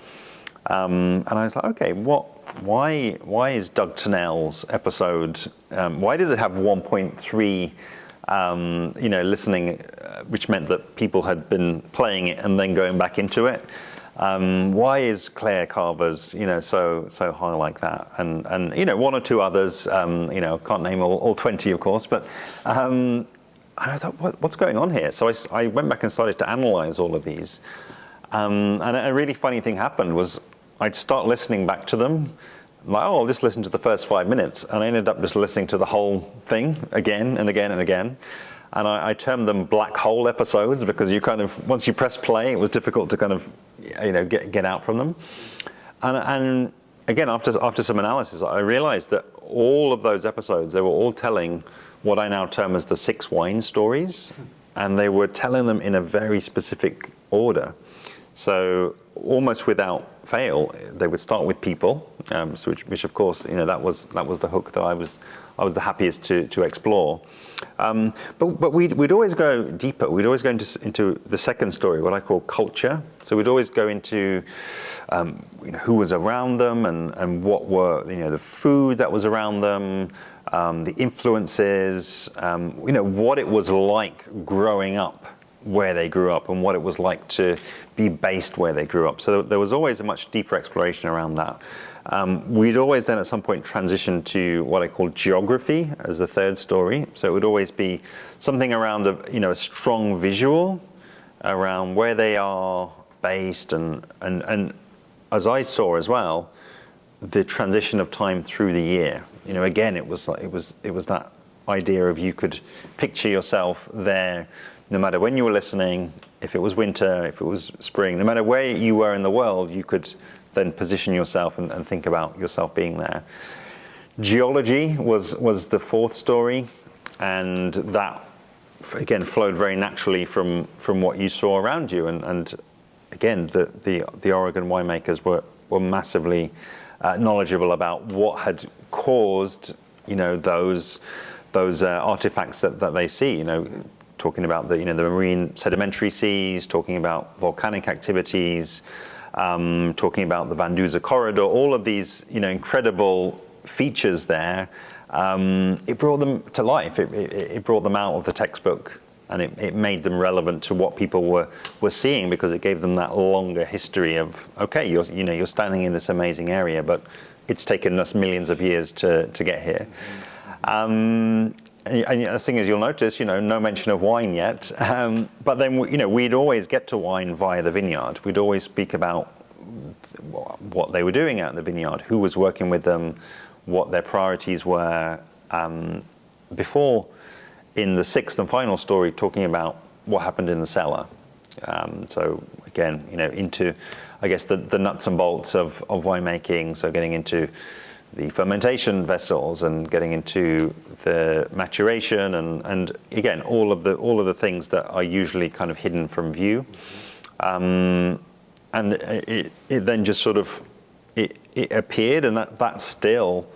And I was like, okay, why is Doug Tennell's episode? Why does it have 1.3? Listening, which meant that people had been playing it and then going back into it. Why is Claire Carver's, so high like that? And one or two others, can't name all 20, of course, but I thought, what's going on here? So I went back and started to analyze all of these. And a really funny thing happened was I'd start listening back to them. Like, I'll just listen to the first 5 minutes. And I ended up just listening to the whole thing again and again and again. And I termed them black hole episodes, because you kind of, once you press play, it was difficult to kind of, get out from them. And again, after some analysis, I realized that all of those episodes, they were all telling what I now term as the 6 wine stories. And they were telling them in a very specific order. So almost without fail, they would start with people, which of course, that was the hook that I was the happiest to explore. But we'd always go deeper. We'd always go into the second story, what I call culture. So we'd always go into who was around them, and what were the food that was around them, the influences, what it was like growing up where they grew up and what it was like to be based where they grew up. So there was always a much deeper exploration around that. We'd always then at some point transition to what I call geography as the third story. So it would always be something around a strong visual around where they are based, and as I saw as well, the transition of time through the year. Again, it was that idea of you could picture yourself there, no matter when you were listening, if it was winter, if it was spring, no matter where you were in the world, you could then position yourself and think about yourself being there. Geology was the fourth story, and that again flowed very naturally from what you saw around you, and again the Oregon winemakers were massively knowledgeable about what had caused those artifacts that they see. Talking about the marine sedimentary seas, talking about volcanic activities, talking about the Van Duzer corridor, all of these incredible features there. It brought them to life. It brought them out of the textbook, and it made them relevant to what people were seeing, because it gave them that longer history of, okay, you're standing in this amazing area, but it's taken us millions of years to get here. And the thing is, you'll notice, no mention of wine yet. But then, we'd always get to wine via the vineyard. We'd always speak about what they were doing out in the vineyard, who was working with them, what their priorities were. Before, in the sixth and final story, talking about what happened in the cellar. So again, into, I guess, the nuts and bolts of winemaking. So getting into the fermentation vessels and getting into the maturation and again all of the things that are usually kind of hidden from view, and it then just sort of it appeared, and that's still,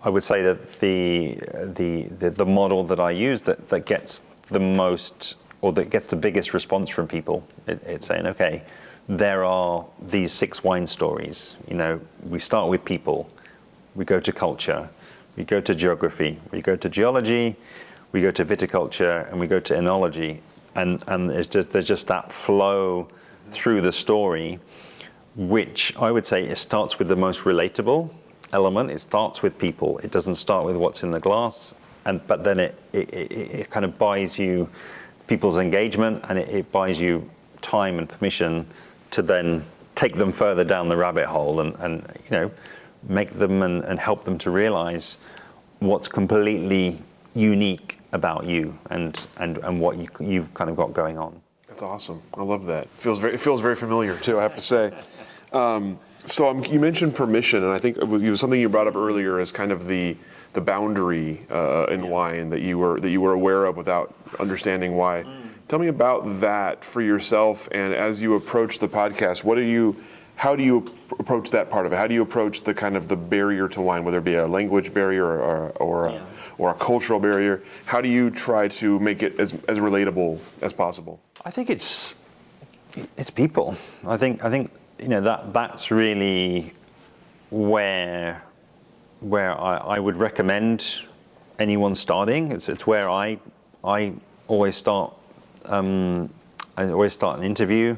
I would say, that the model that I use that gets the most, or that gets the biggest response from people. It's saying, okay, there are these 6 wine stories. We start with people. We go to culture, we go to geography, we go to geology, we go to viticulture, and we go to enology, and there's just that flow through the story, which I would say it starts with the most relatable element. It starts with people. It doesn't start with what's in the glass, but then it kind of buys you people's engagement, and it buys you time and permission to then take them further down the rabbit hole and make them and help them to realize what's completely unique about you and what you've kind of got going on. That's awesome. I love that. It feels very familiar too, I have to say. You mentioned permission, and I think it was something you brought up earlier as kind of the boundary in wine that you were aware of without understanding why. Tell me about that for yourself, and as you approach the podcast, how do you approach that part of it? How do you approach the kind of the barrier to wine, whether it be a language barrier or a cultural barrier? How do you try to make it as relatable as possible? I think it's people. I think that's really where I would recommend anyone starting. It's where I always start. I always start an interview.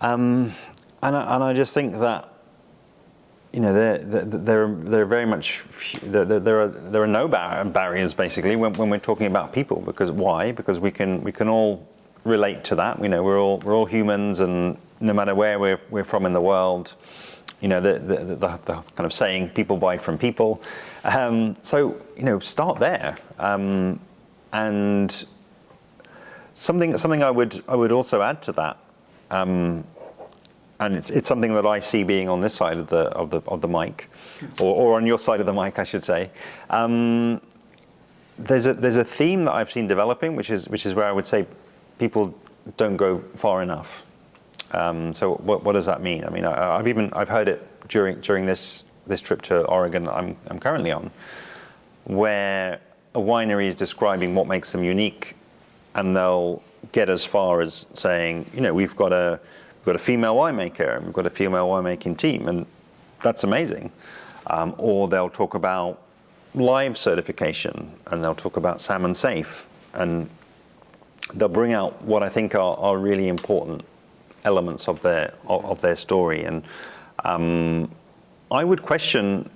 And I just think that there are very much there are no barriers basically when we're talking about people. Because why? Because we can all relate to that. We're all humans, and no matter where we're from in the world, the kind of saying people buy from people. So start there. And something I would also add to that. And it's something that I see being on this side of the mic, or on your side of the mic, I should say. There's a theme that I've seen developing, which is where I would say people don't go far enough. So what does that mean? I mean, I've heard it during this trip to Oregon I'm currently on, where a winery is describing what makes them unique, and they'll get as far as saying, we've got a female winemaker, and we've got a female winemaking team, and that's amazing. Or they'll talk about live certification, and they'll talk about salmon safe, and they'll bring out what I think are really important elements of their story. And I would question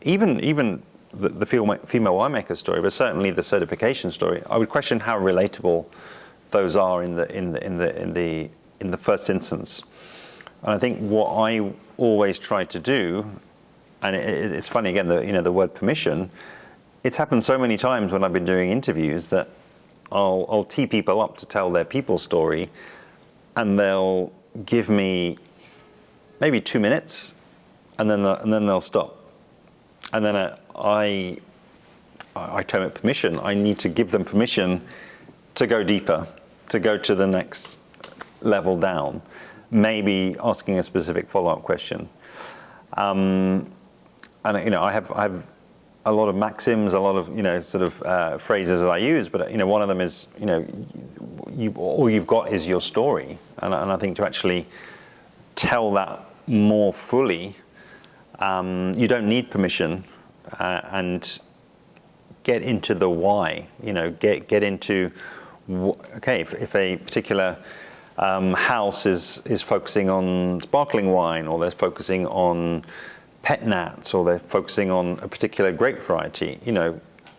even the female winemaker story, but certainly the certification story. I would question how relatable those are in the first instance. And I think what I always try to do, and it's funny again, the word permission. It's happened so many times when I've been doing interviews that I'll tee people up to tell their people story, and they'll give me maybe 2 minutes, and then they'll stop. And then I term it permission. I need to give them permission to go deeper, to go to the next level down, maybe asking a specific follow-up question. And I have a lot of maxims, a lot of phrases that I use, but one of them is all you've got is your story, and I think to actually tell that more fully, you don't need permission, and get into the why. Get into if a particular house is focusing on sparkling wine, or they're focusing on pet nats, or they're focusing on a particular grape variety.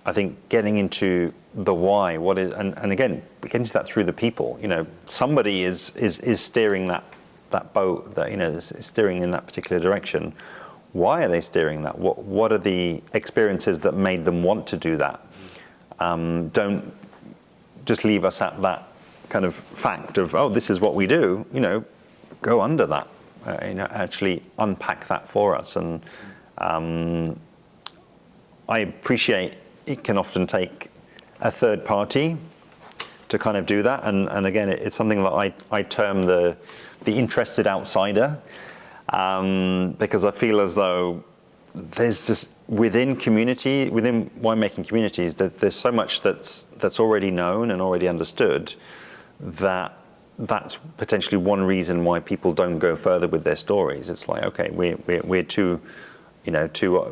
I think getting into the why, what is, and again, getting into that through the people. Somebody is steering that boat, that is steering in that particular direction. Why are they steering that? What are the experiences that made them want to do that? Don't just leave us at that kind of fact of, oh, this is what we do. Go under that. Actually unpack that for us. And I appreciate it can often take a third party to kind of do that. And again, it's something that I term the interested outsider, because I feel as though there's just within winemaking communities, that there's so much that's already known and already understood, that's potentially one reason why people don't go further with their stories. It's like, okay, we're two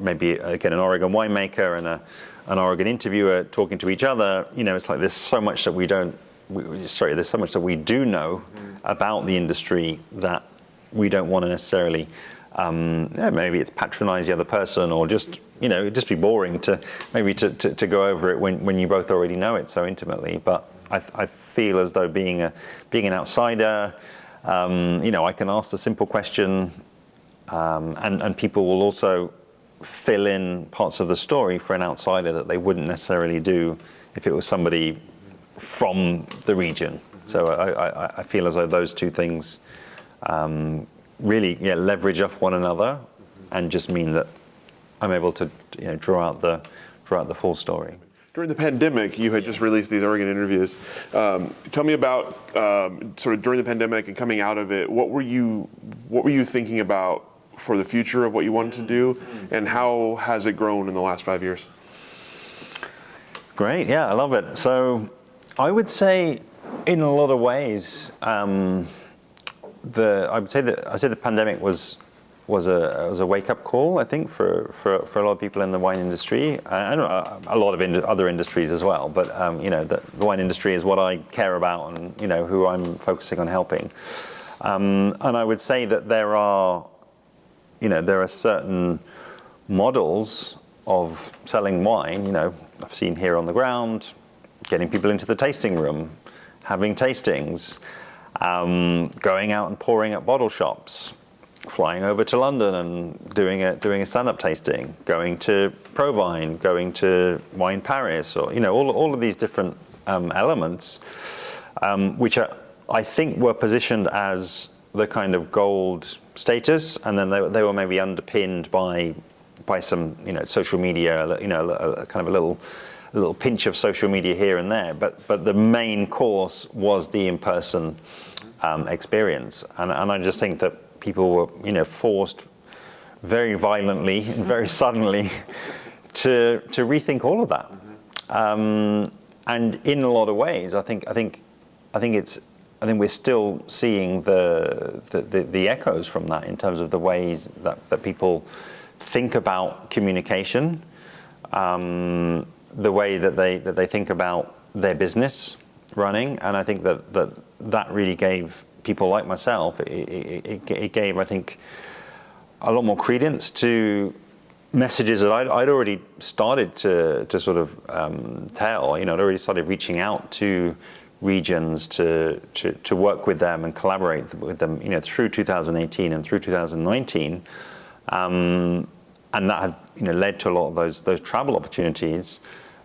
maybe again an Oregon winemaker and an Oregon interviewer talking to each other. It's like there's so much that there's so much that we do know about the industry that we don't want to necessarily. Maybe it's patronize the other person, or just it'd just be boring to go over it when you both already know it so intimately. But I feel as though being an outsider, I can ask a simple question, and people will also fill in parts of the story for an outsider that they wouldn't necessarily do if it was somebody from the region. So I feel as though those two things really leverage off one another, and just mean that I'm able to draw out the full story. During the pandemic, you had just released these Oregon interviews. Tell me about sort of during the pandemic and coming out of it. What were you thinking about for the future of what you wanted to do, and how has it grown in the last 5 years? Great, yeah, I love it. So I would say, in a lot of ways, I would say the pandemic was a wake-up call, I think, for a lot of people in the wine industry. I know a lot of other industries as well, but the wine industry is what I care about, and who I'm focusing on helping. And I would say that there are certain models of selling wine. I've seen here on the ground, getting people into the tasting room, having tastings, going out and pouring at bottle shops, flying over to London and doing a stand-up tasting, going to Provine, going to Wine Paris, or all of these different elements, which I think were positioned as the kind of gold status, and then they were maybe underpinned by some social media, kind of a little pinch of social media here and there, but the main course was the in-person experience, and I just think that people were forced very violently and very suddenly to rethink all of that, and in a lot of ways, I think we're still seeing the echoes from that in terms of the ways that people think about communication, the way that they think about their business. running, and I think that really gave people like myself, it gave, I think, a lot more credence to messages that I'd already started to sort of tell. I'd already started reaching out to regions to work with them and collaborate with them, through 2018 and through 2019, and that had led to a lot of those travel opportunities.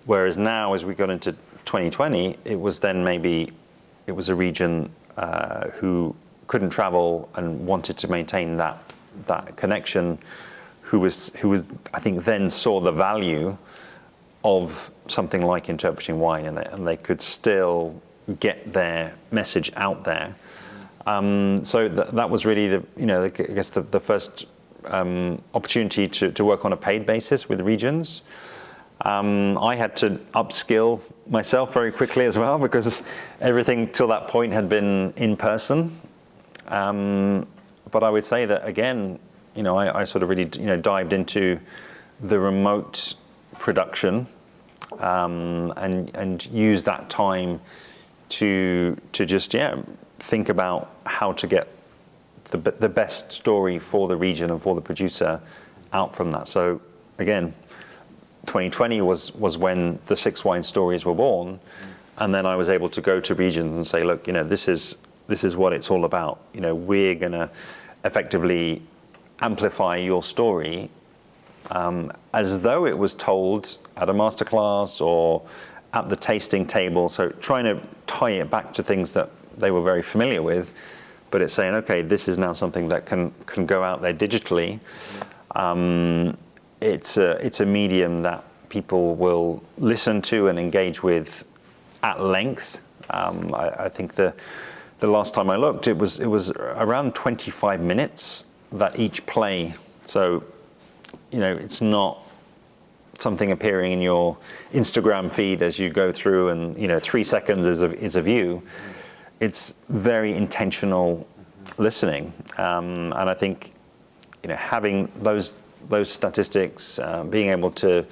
Whereas now, as we got into 2020, it was a region who couldn't travel and wanted to maintain that connection, who was I think then saw the value of something like interpreting wine, and they could still get their message out there. So that was really I guess the first opportunity to work on a paid basis with regions. I had to upskill myself very quickly as well, because everything till that point had been in person. But I would say that again, I sort of really dived into the remote production, and used that time to just think about how to get the best story for the region and for the producer out from that. So again, 2020 was when the 6 wine stories were born, and then I was able to go to regions and say, look, this is what it's all about. We're going to effectively amplify your story as though it was told at a masterclass or at the tasting table. So trying to tie it back to things that they were very familiar with, but it's saying, okay, this is now something that can go out there digitally. It's a medium that people will listen to and engage with at length. I think the last time I looked, it was around 25 minutes that each play. So, it's not something appearing in your Instagram feed as you go through, and 3 seconds is a view. It's very intentional listening, and I think having those statistics, being able to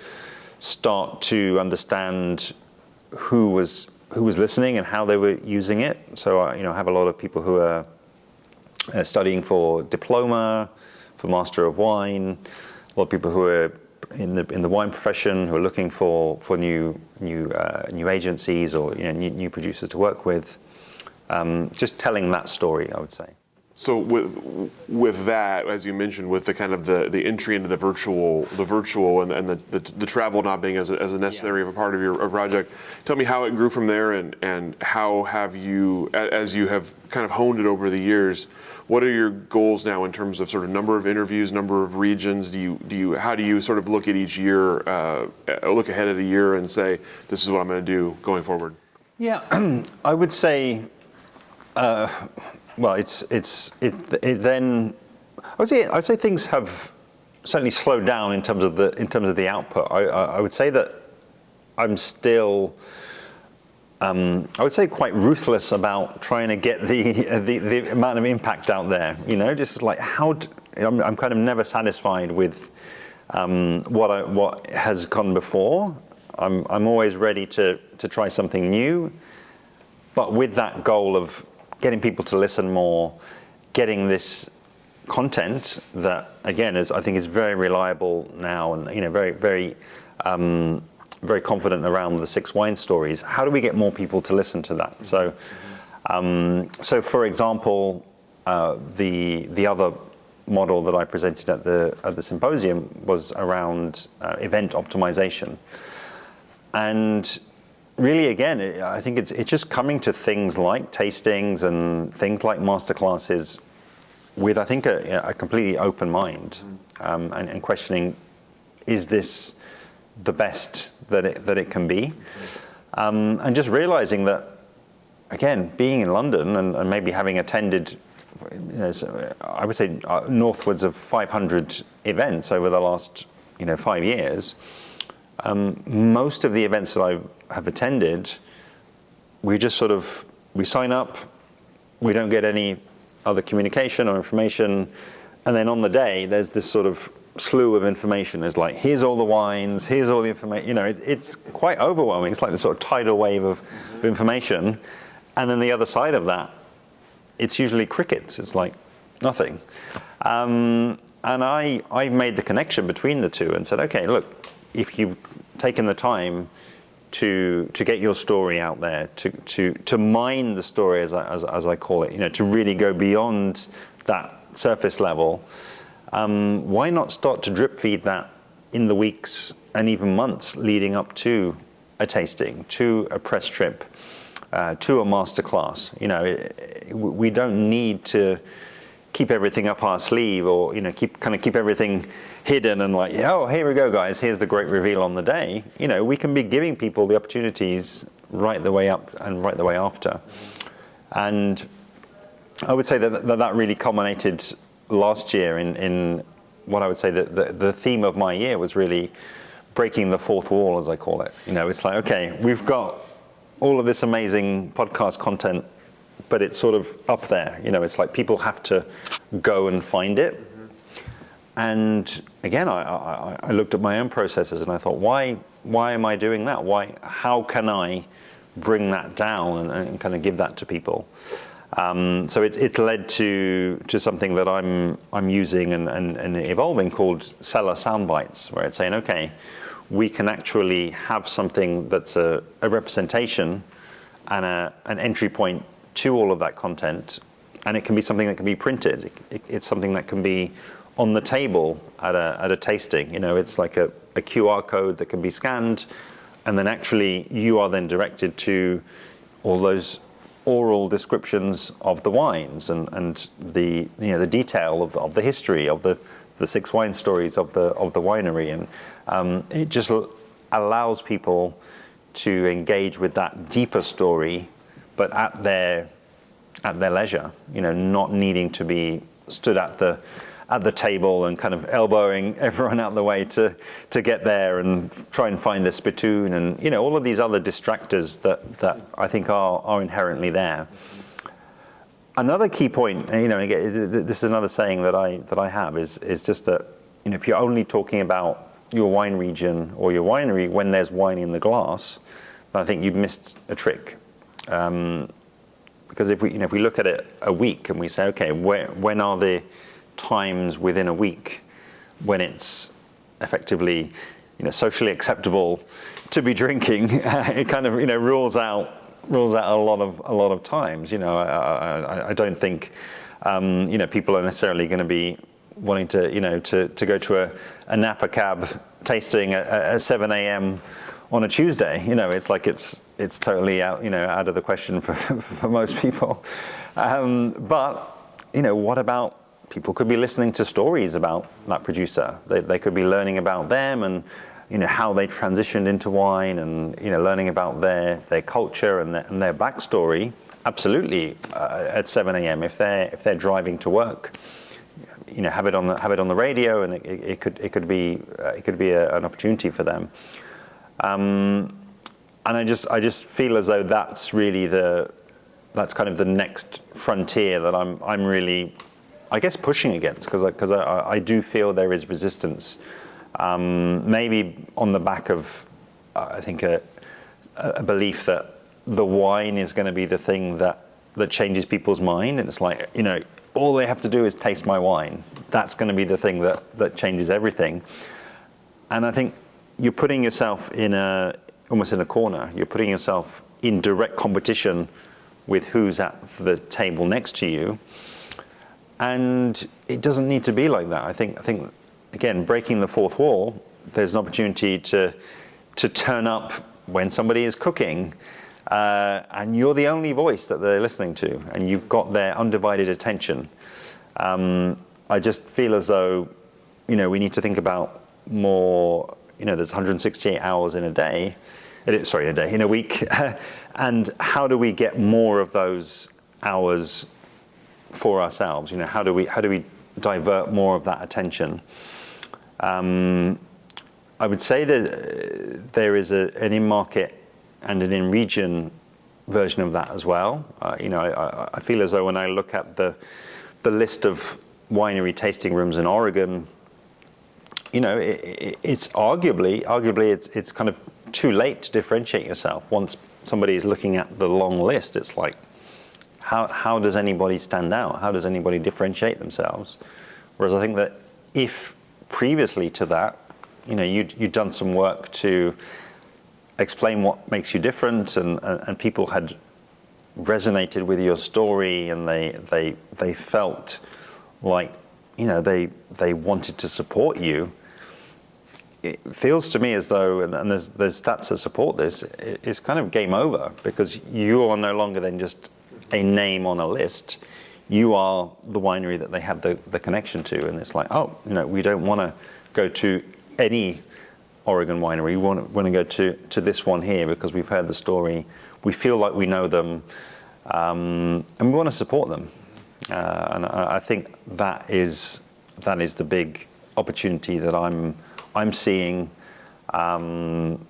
start to understand who was listening and how they were using it. So I have a lot of people who are studying for diploma, for Master of Wine, a lot of people who are in the wine profession who are looking for new agencies or new producers to work with. Just telling that story, I would say. So with that, as you mentioned, with the kind of the entry into the virtual and the travel not being as a necessary of a part of your project, tell me how it grew from there, and how have you, as you have kind of honed it over the years, what are your goals now in terms of sort of number of interviews, number of regions? How do you sort of look at each year, look ahead at a year and say, this is what I'm going to do going forward? Yeah, I would say. Well, I'd say things have certainly slowed down in terms of the output. I would say that I'm still, I would say, quite ruthless about trying to get the amount of impact out there. Just like I'm kind of never satisfied with what has gone before. I'm always ready to try something new, but with that goal of getting people to listen more, getting this content that, again, I think is very reliable now, and very, very, very confident around the 6 wine stories. How do we get more people to listen to that? So, for example, the other model that I presented at the symposium was around event optimization, and really, again, I think it's just coming to things like tastings and things like masterclasses with, I think, a completely open mind, and questioning, is this the best that it can be? And just realizing that, again, being in London and maybe having attended, I would say northwards of 500 events over the last 5 years, most of the events that I have attended, we just we sign up, we don't get any other communication or information, and then on the day there's this sort of slew of information. There's like, here's all the wines, here's all the information. You know, it's quite overwhelming. It's like this sort of tidal wave of information. And then the other side of that, it's usually crickets. It's like nothing. And I made the connection between the two and said, okay, look, if you've taken the time to get your story out there, to mine the story, as I call it, you know, to really go beyond that surface level, why not start to drip feed that in the weeks and even months leading up to a tasting, to a press trip, to a masterclass? You know, we don't need to keep everything up our sleeve, or, you know, keep everything hidden and like, oh, here we go, guys, here's the great reveal on the day. You know, we can be giving people the opportunities right the way up and right the way after. And I would say that really culminated last year in what I would say that the theme of my year was really breaking the fourth wall, as I call it. You know, it's like, okay, we've got all of this amazing podcast content, but it's sort of up there. You know, it's like people have to go and find it. And again, I looked at my own processes and I thought, why am I doing that? How can I bring that down and kind of give that to people? So it's led to something that I'm using and evolving called seller sound bites, where it's saying, okay, we can actually have something that's a representation and an entry point to all of that content, and it can be something that can be printed. It's something that can be on the table at a tasting. You know, it's like a QR code that can be scanned, and then actually you are then directed to all those oral descriptions of the wines and the, you know, the detail of the history of the 6 wine stories of the winery, and it just allows people to engage with that deeper story, but at their leisure. You know, not needing to be stood at the table and kind of elbowing everyone out the way to get there and try and find a spittoon, and, you know, all of these other distractors that I think are inherently there. Another key point, you know, again, this is another saying that I have, is just that, you know, if you're only talking about your wine region or your winery when there's wine in the glass, then I think you've missed a trick. Because if we look at it a week and we say, okay, when are the times within a week when it's effectively, you know, socially acceptable to be drinking, it kind of, you know, rules out a lot of times. You know, I don't think you know, people are necessarily going to be wanting to, you know, to go to a Napa cab tasting at 7 a.m. on a Tuesday. You know, it's like it's totally out of the question for most people. But, you know, what about people could be listening to stories about that producer? They could be learning about them and, you know, how they transitioned into wine, and, you know, learning about their culture and their backstory. Absolutely, at 7 a.m. if they're driving to work, you know, have it on the radio, and it could be an opportunity for them. And I just feel as though that's really that's kind of the next frontier that I'm really, I guess, pushing against, because I do feel there is resistance. Maybe on the back of, I think, a belief that the wine is going to be the thing that changes people's mind, and it's like, you know, all they have to do is taste my wine. That's going to be the thing that changes everything. And I think you're putting yourself almost in a corner. You're putting yourself in direct competition with who's at the table next to you. And it doesn't need to be like that. I think again, breaking the fourth wall, there's an opportunity to turn up when somebody is cooking, and you're the only voice that they're listening to, and you've got their undivided attention. I just feel as though, you know, we need to think about more. You know, there's 168 hours in a week, and how do we get more of those hours for ourselves? You know, how do we divert more of that attention? I would say that there is an in-market and an in-region version of that as well. You know, I feel as though when I look at the list of winery tasting rooms in Oregon, it's arguably it's kind of too late to differentiate yourself. Once somebody is looking at the long list, it's like, how does anybody stand out? How does anybody differentiate themselves? Whereas I think that if previously to that, you'd done some work to explain what makes you different, and people had resonated with your story, and they felt like they wanted to support you. It feels to me as though, and there's stats that support this, it's kind of game over, because you are no longer then just a name on a list. You are the winery that they have the connection to, and it's like, we don't want to go to any Oregon winery. We want to go to this one here because we've heard the story. We feel like we know them, and we want to support them. And I think that is the big opportunity that I'm seeing, and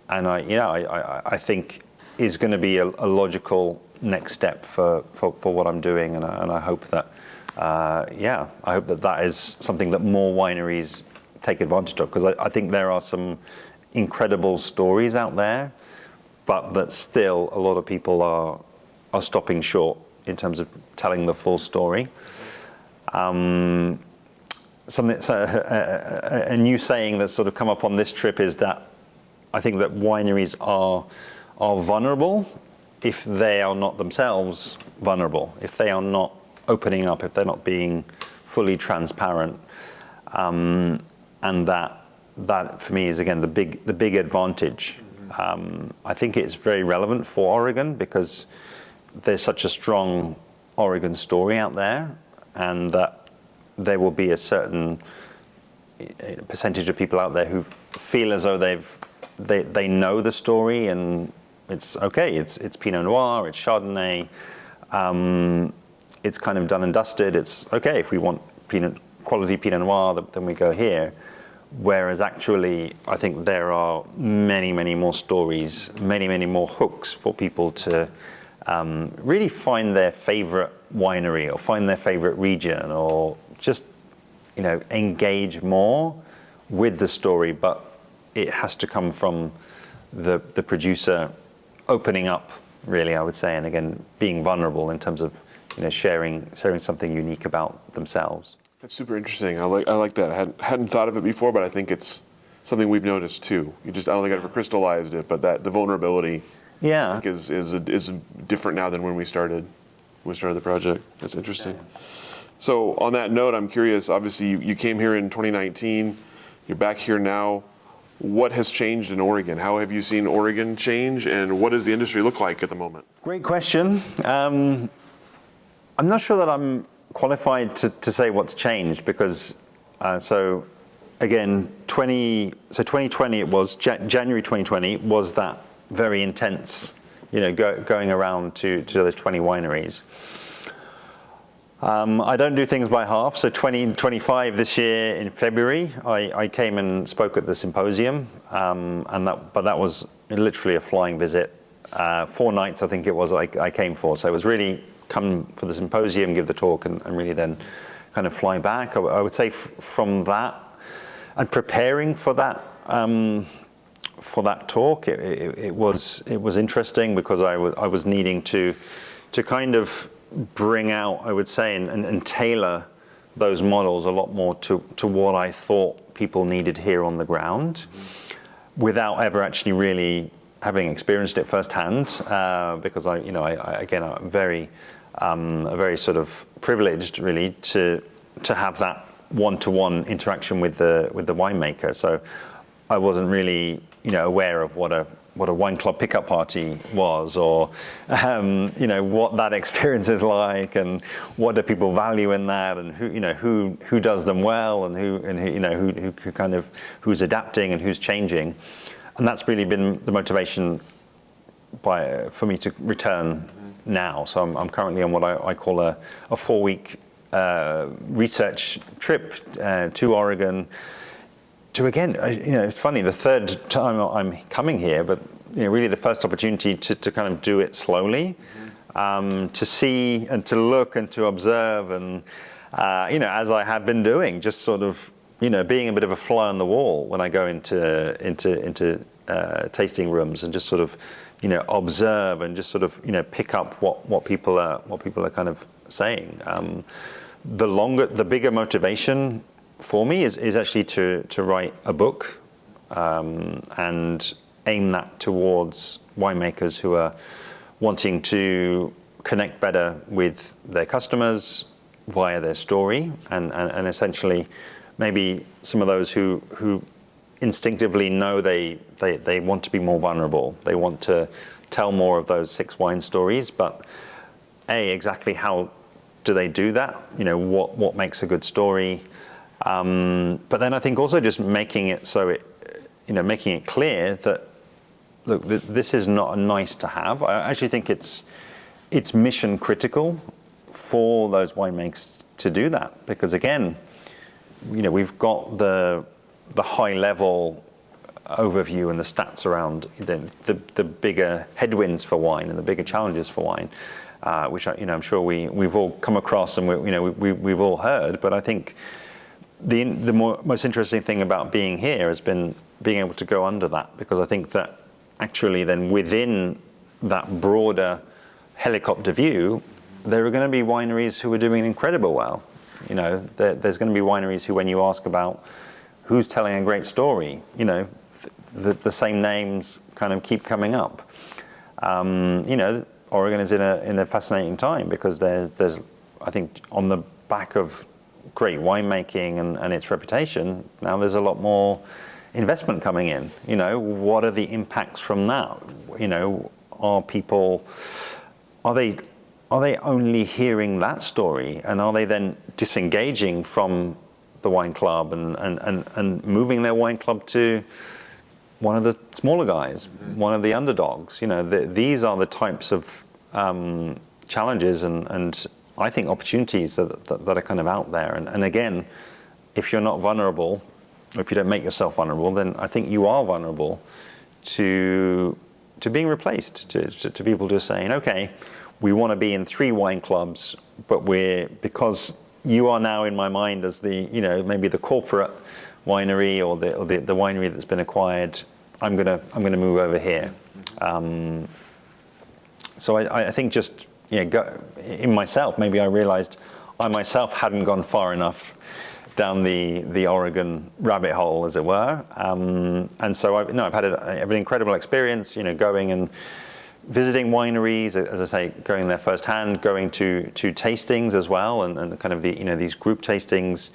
I think is going to be a logical next step for what I'm doing, and I hope that that is something that more wineries take advantage of, because I think there are some incredible stories out there, but that still a lot of people are stopping short in terms of telling the full story. A new saying that's sort of come up on this trip is that I think that wineries are vulnerable if they are not themselves vulnerable, if they are not opening up, if they're not being fully transparent, and that for me is again the big advantage. I think it's very relevant for Oregon because there's such a strong Oregon story out there, and that there will be a certain percentage of people out there who feel as though they know the story, and it's okay. It's Pinot Noir, it's Chardonnay. It's kind of done and dusted. It's okay if we want quality Pinot Noir, then we go here. Whereas actually, I think there are many, many more stories, many, many more hooks for people to really find their favorite winery or find their favorite region, or just engage more with the story. But it has to come from the producer opening up, really, I would say, and again being vulnerable in terms of sharing something unique about themselves. That's super interesting. I like that. I hadn't thought of it before, but I think it's something we've noticed too. I don't think I ever crystallized it, but that the vulnerability, I think is different now than when we started the project. That's interesting. Yeah. So on that note, I'm curious. Obviously, you came here in 2019. You're back here now. What has changed in Oregon? How have you seen Oregon change, and what does the industry look like at the moment? Great question. I'm not sure that I'm qualified to say what's changed, because again, 2020, it was January 2020 was that very intense, going around to those 20 wineries. I don't do things by half. So 2025 this year in February, I came and spoke at the symposium, but that was literally a flying visit. 4 nights, I think it was, I came for. So it was really come for the symposium, give the talk, and really then kind of fly back. I would say from that and preparing for that talk, it was interesting, because I was needing to kind of bring out, I would say, and tailor those models a lot more to what I thought people needed here on the ground, without ever actually really having experienced it firsthand, because I'm very sort of privileged really to have that one-to-one interaction with the winemaker. So I wasn't really aware of what a wine club pickup party was, or what that experience is like, and what do people value in that, and who does them well, and who kind of who's adapting and who's changing. And that's really been the motivation for me to return now. So I'm currently on what I call a 4-week research trip to Oregon. To again, it's funny, the third time I'm coming here, but really the first opportunity to kind of do it slowly, to see and to look and to observe, and as I have been doing, just sort of being a bit of a fly on the wall when I go into tasting rooms and just sort of, observe and just sort of, pick up what people are kind of saying. The bigger motivation for me is actually to write a book and aim that towards winemakers who are wanting to connect better with their customers via their story, and essentially maybe some of those who instinctively know they want to be more vulnerable. They want to tell more of those 6 wine stories, but exactly how do they do that? What makes a good story? But then I think also just making it so making it clear that, look, this is not a nice to have. I actually think it's mission critical for those winemakers to do that, because again, we've got the high level overview and the stats around the bigger headwinds for wine and the bigger challenges for wine, which I'm sure we've all come across and we've all heard. But I think the most interesting thing about being here has been being able to go under that, because I think that actually then within that broader helicopter view, there are going to be wineries who are doing incredibly well. There's going to be wineries who, when you ask about who's telling a great story, the same names kind of keep coming up. Oregon is in a fascinating time, because there's I think on the back of great winemaking and its reputation, now there's a lot more investment coming in. What are the impacts from that? Are they only hearing that story, and are they then disengaging from the wine club and moving their wine club to one of the smaller guys, one of the underdogs? These are the types of challenges and I think opportunities that are kind of out there. And again, if you're not vulnerable, or if you don't make yourself vulnerable, then I think you are vulnerable to being replaced, to people just saying, okay, we want to be in 3 wine clubs, but because you are now in my mind as the, maybe the corporate winery or the winery that's been acquired, I'm gonna move over here. So I think just in myself, maybe I realized I myself hadn't gone far enough down the Oregon rabbit hole, as it were. And so I've had an incredible experience, going and visiting wineries, as I say, going there firsthand, going to tastings as well, and kind of these group tastings,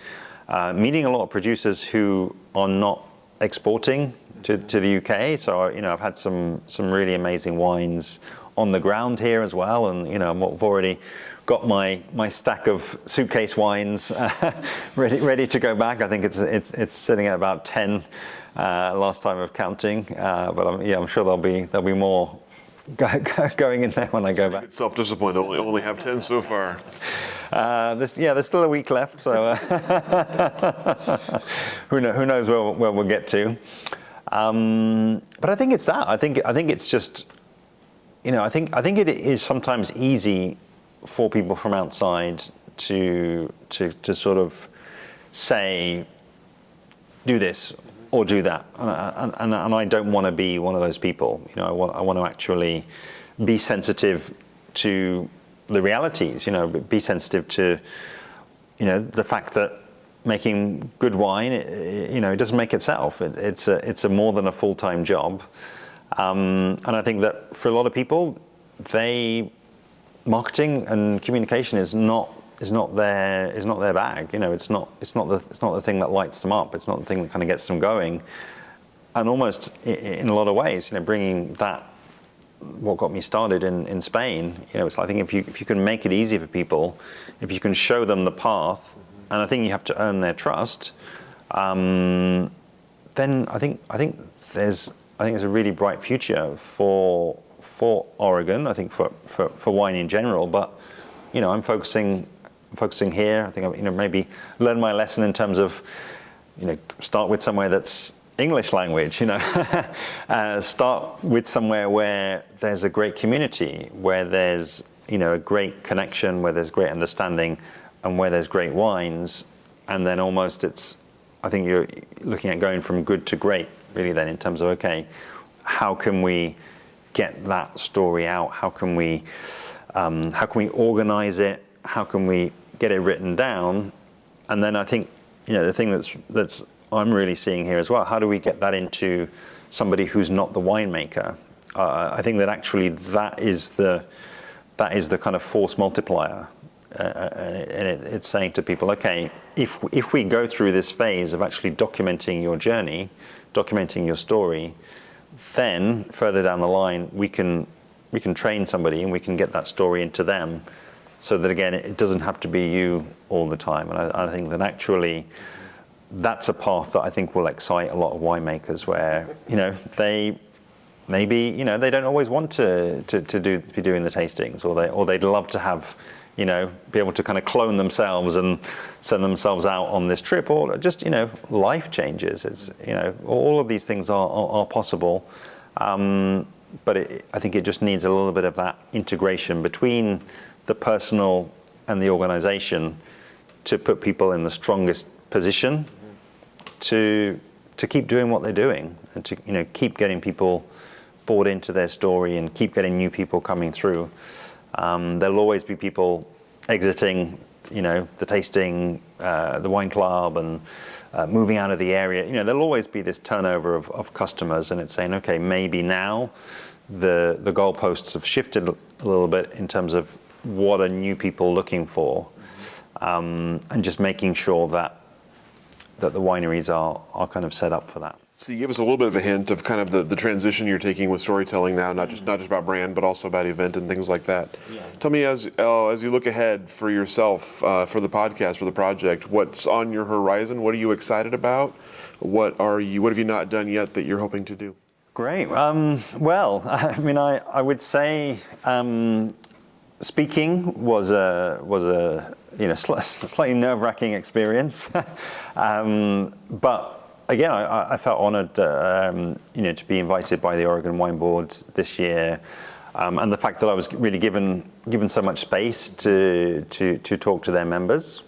meeting a lot of producers who are not exporting to the UK. So I've had some really amazing wines on the ground here as well, and I've already got my stack of suitcase wines ready to go back. I think it's sitting at about 10 last time of counting, but I'm sure there'll be more going in there when I go back. Self-disciplined. Only have 10 so far. There's still a week left, so who knows where we'll get to. But I think it's that. I think it's just, I think it is sometimes easy for people from outside to sort of say, do this or do that, and I don't want to be one of those people. I want to actually be sensitive to the realities. Be sensitive to the fact that making good wine, it doesn't make itself. It's a more than a full-time job, and I think that for a lot of people, marketing and communication is not their bag. It's not the thing that lights them up. It's not the thing that kind of gets them going. And almost in a lot of ways, bringing that, what got me started in Spain, it's I think if you can make it easy for people, if you can show them the path, and I think you have to earn their trust, then I think there's a really bright future for Oregon. I think for wine in general, but I'm focusing here. I think maybe learn my lesson in terms of start with somewhere that's English language. Start with somewhere where there's a great community, where there's a great connection, where there's great understanding, and where there's great wines, and then almost it's I think you're looking at going from good to great, really. Then, in terms of, okay, how can we get that story out? How can we organize it? How can we get it written down? And then I think, the thing that's I'm really seeing here as well, how do we get that into somebody who's not the winemaker? I think that actually that is the kind of force multiplier. And it's saying to people, okay, if we go through this phase of actually documenting your journey, documenting your story, then further down the line we can train somebody and we can get that story into them, so that again it doesn't have to be you all the time. And I think that actually that's a path that I think will excite a lot of winemakers, where they maybe they don't always want to be doing the tastings, or they'd love to have be able to kind of clone themselves and send themselves out on this trip, or just life changes. It's all of these things are possible, but I think it just needs a little bit of that integration between the personal and the organization to put people in the strongest position to keep doing what they're doing, and to keep getting people bought into their story and keep getting new people coming through. There'll always be people exiting, the tasting, the wine club, and moving out of the area. There'll always be this turnover of customers, and it's saying, okay, maybe now the goalposts have shifted a little bit in terms of what are new people looking for, and just making sure that the wineries are kind of set up for that. So you give us a little bit of a hint of kind of the transition you're taking with storytelling now, not just about brand, but also about event and things like that. Yeah. Tell me, as you look ahead for yourself, for the podcast, for the project, what's on your horizon? What are you excited about? What have you not done yet that you're hoping to do? Great. Well, I mean, I would say speaking was a slightly nerve-wracking experience, but. Again, I felt honoured, to be invited by the Oregon Wine Board this year, and the fact that I was really given so much space to talk to their members.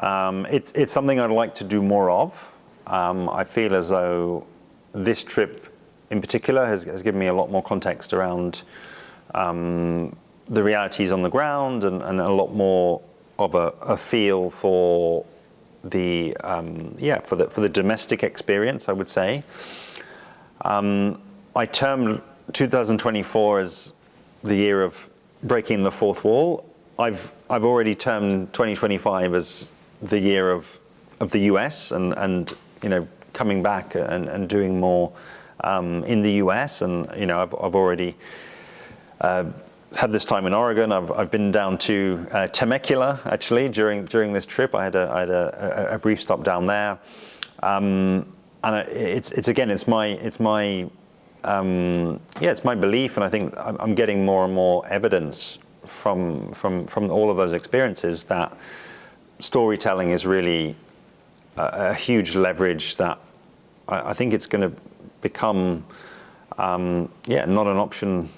It's something I'd like to do more of. I feel as though this trip, in particular, has given me a lot more context around the realities on the ground, and a lot more of a feel for for the domestic experience, I would say. I termed 2024 as the year of breaking the fourth wall. I've already termed 2025 as the year of the US, and coming back and doing more in the US, and I've already had this time in Oregon. I've been down to Temecula actually during this trip. I had a brief stop down there, and it's my belief, and I think I'm getting more and more evidence from all of those experiences that storytelling is really a huge leverage that I think it's going to become not an option.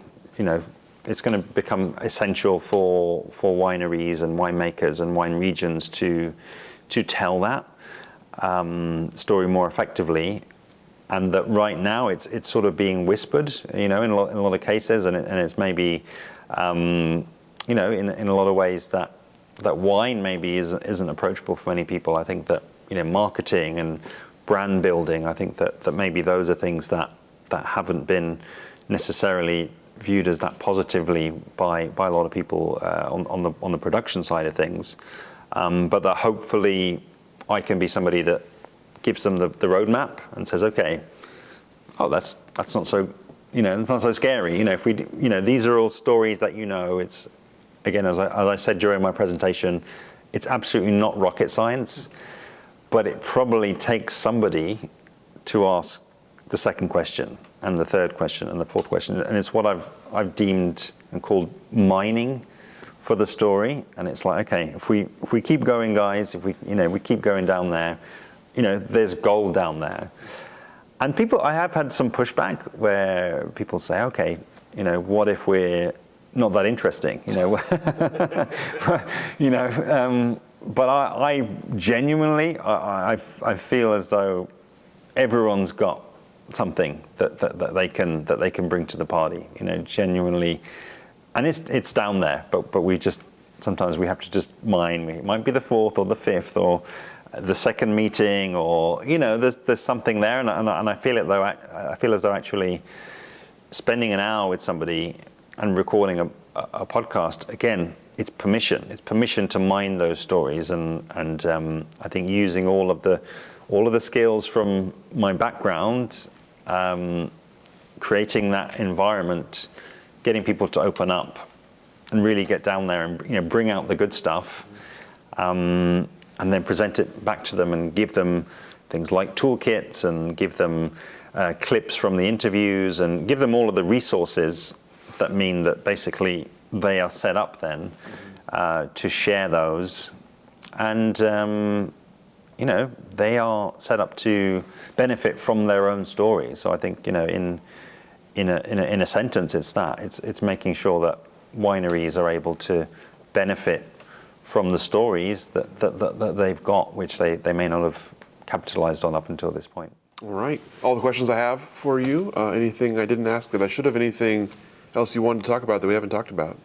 It's going to become essential for wineries and winemakers and wine regions to tell that story more effectively, and that right now it's sort of being whispered, in a lot of cases, and it's maybe in a lot of ways that wine maybe isn't approachable for many people. I think that marketing and brand building, I think that maybe those are things that haven't been necessarily viewed as that positively by a lot of people on the production side of things, but that hopefully I can be somebody that gives them the roadmap and says, okay, that's not so it's not so scary. If we these are all stories that it's, again, as I said during my presentation, it's absolutely not rocket science, but it probably takes somebody to ask the second question, and the third question, and the fourth question, and it's what I've deemed and called mining for the story. And it's like, okay, if we keep going, guys, if we keep going down there, there's gold down there. And I have had some pushback where people say, okay, what if we're not that interesting? but I genuinely, I feel as though everyone's got something that they can bring to the party. Genuinely, and it's down there. But we just sometimes we have to just mine. It might be the fourth or the fifth or the second meeting, or there's something there, and I feel it though. I feel as though actually spending an hour with somebody and recording a podcast, again, it's permission. It's permission to mine those stories, and I think using all of the skills from my background, creating that environment, getting people to open up, and really get down there and bring out the good stuff, and then present it back to them and give them things like toolkits and give them clips from the interviews and give them all of the resources that mean that basically they are set up then to share those, and they are set up to benefit from their own stories. So I think in a sentence, it's that it's making sure that wineries are able to benefit from the stories that they've got, which they may not have capitalized on up until this point. All right. All the questions I have for you. Anything I didn't ask that I should have? Anything else you wanted to talk about that we haven't talked about?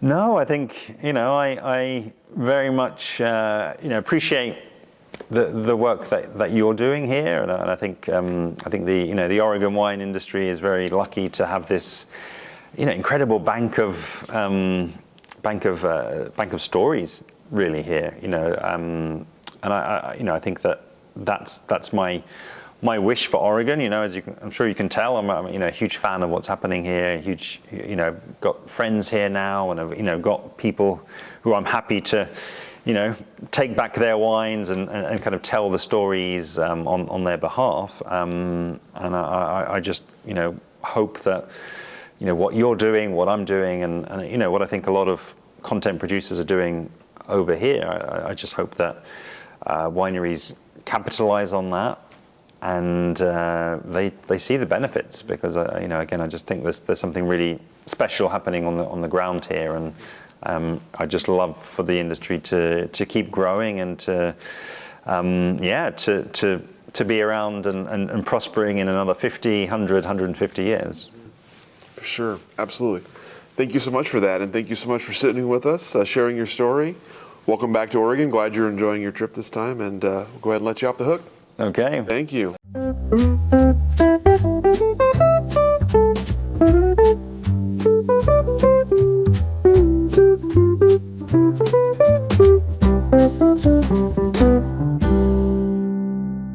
No, I think I very much appreciate the work that you're doing here, and I think the Oregon wine industry is very lucky to have this incredible bank of stories really here. And I think that's my wish for Oregon. As I'm sure you can tell, I'm a huge fan of what's happening here. Got friends here now, and I've got people who I'm happy to take back their wines and kind of tell the stories on their behalf. And I just hope that what you're doing, what I'm doing, and what I think a lot of content producers are doing over here. I just hope that wineries capitalize on that, and they see the benefits, because again, I just think there's something really special happening on the ground here, and I just love for the industry to keep growing and to be around and prospering in another 50, 100, 150 years. For sure, absolutely. Thank you so much for that, and thank you so much for sitting with us, sharing your story. Welcome back to Oregon. Glad you're enjoying your trip this time, and we'll go ahead and let you off the hook. Okay. Thank you.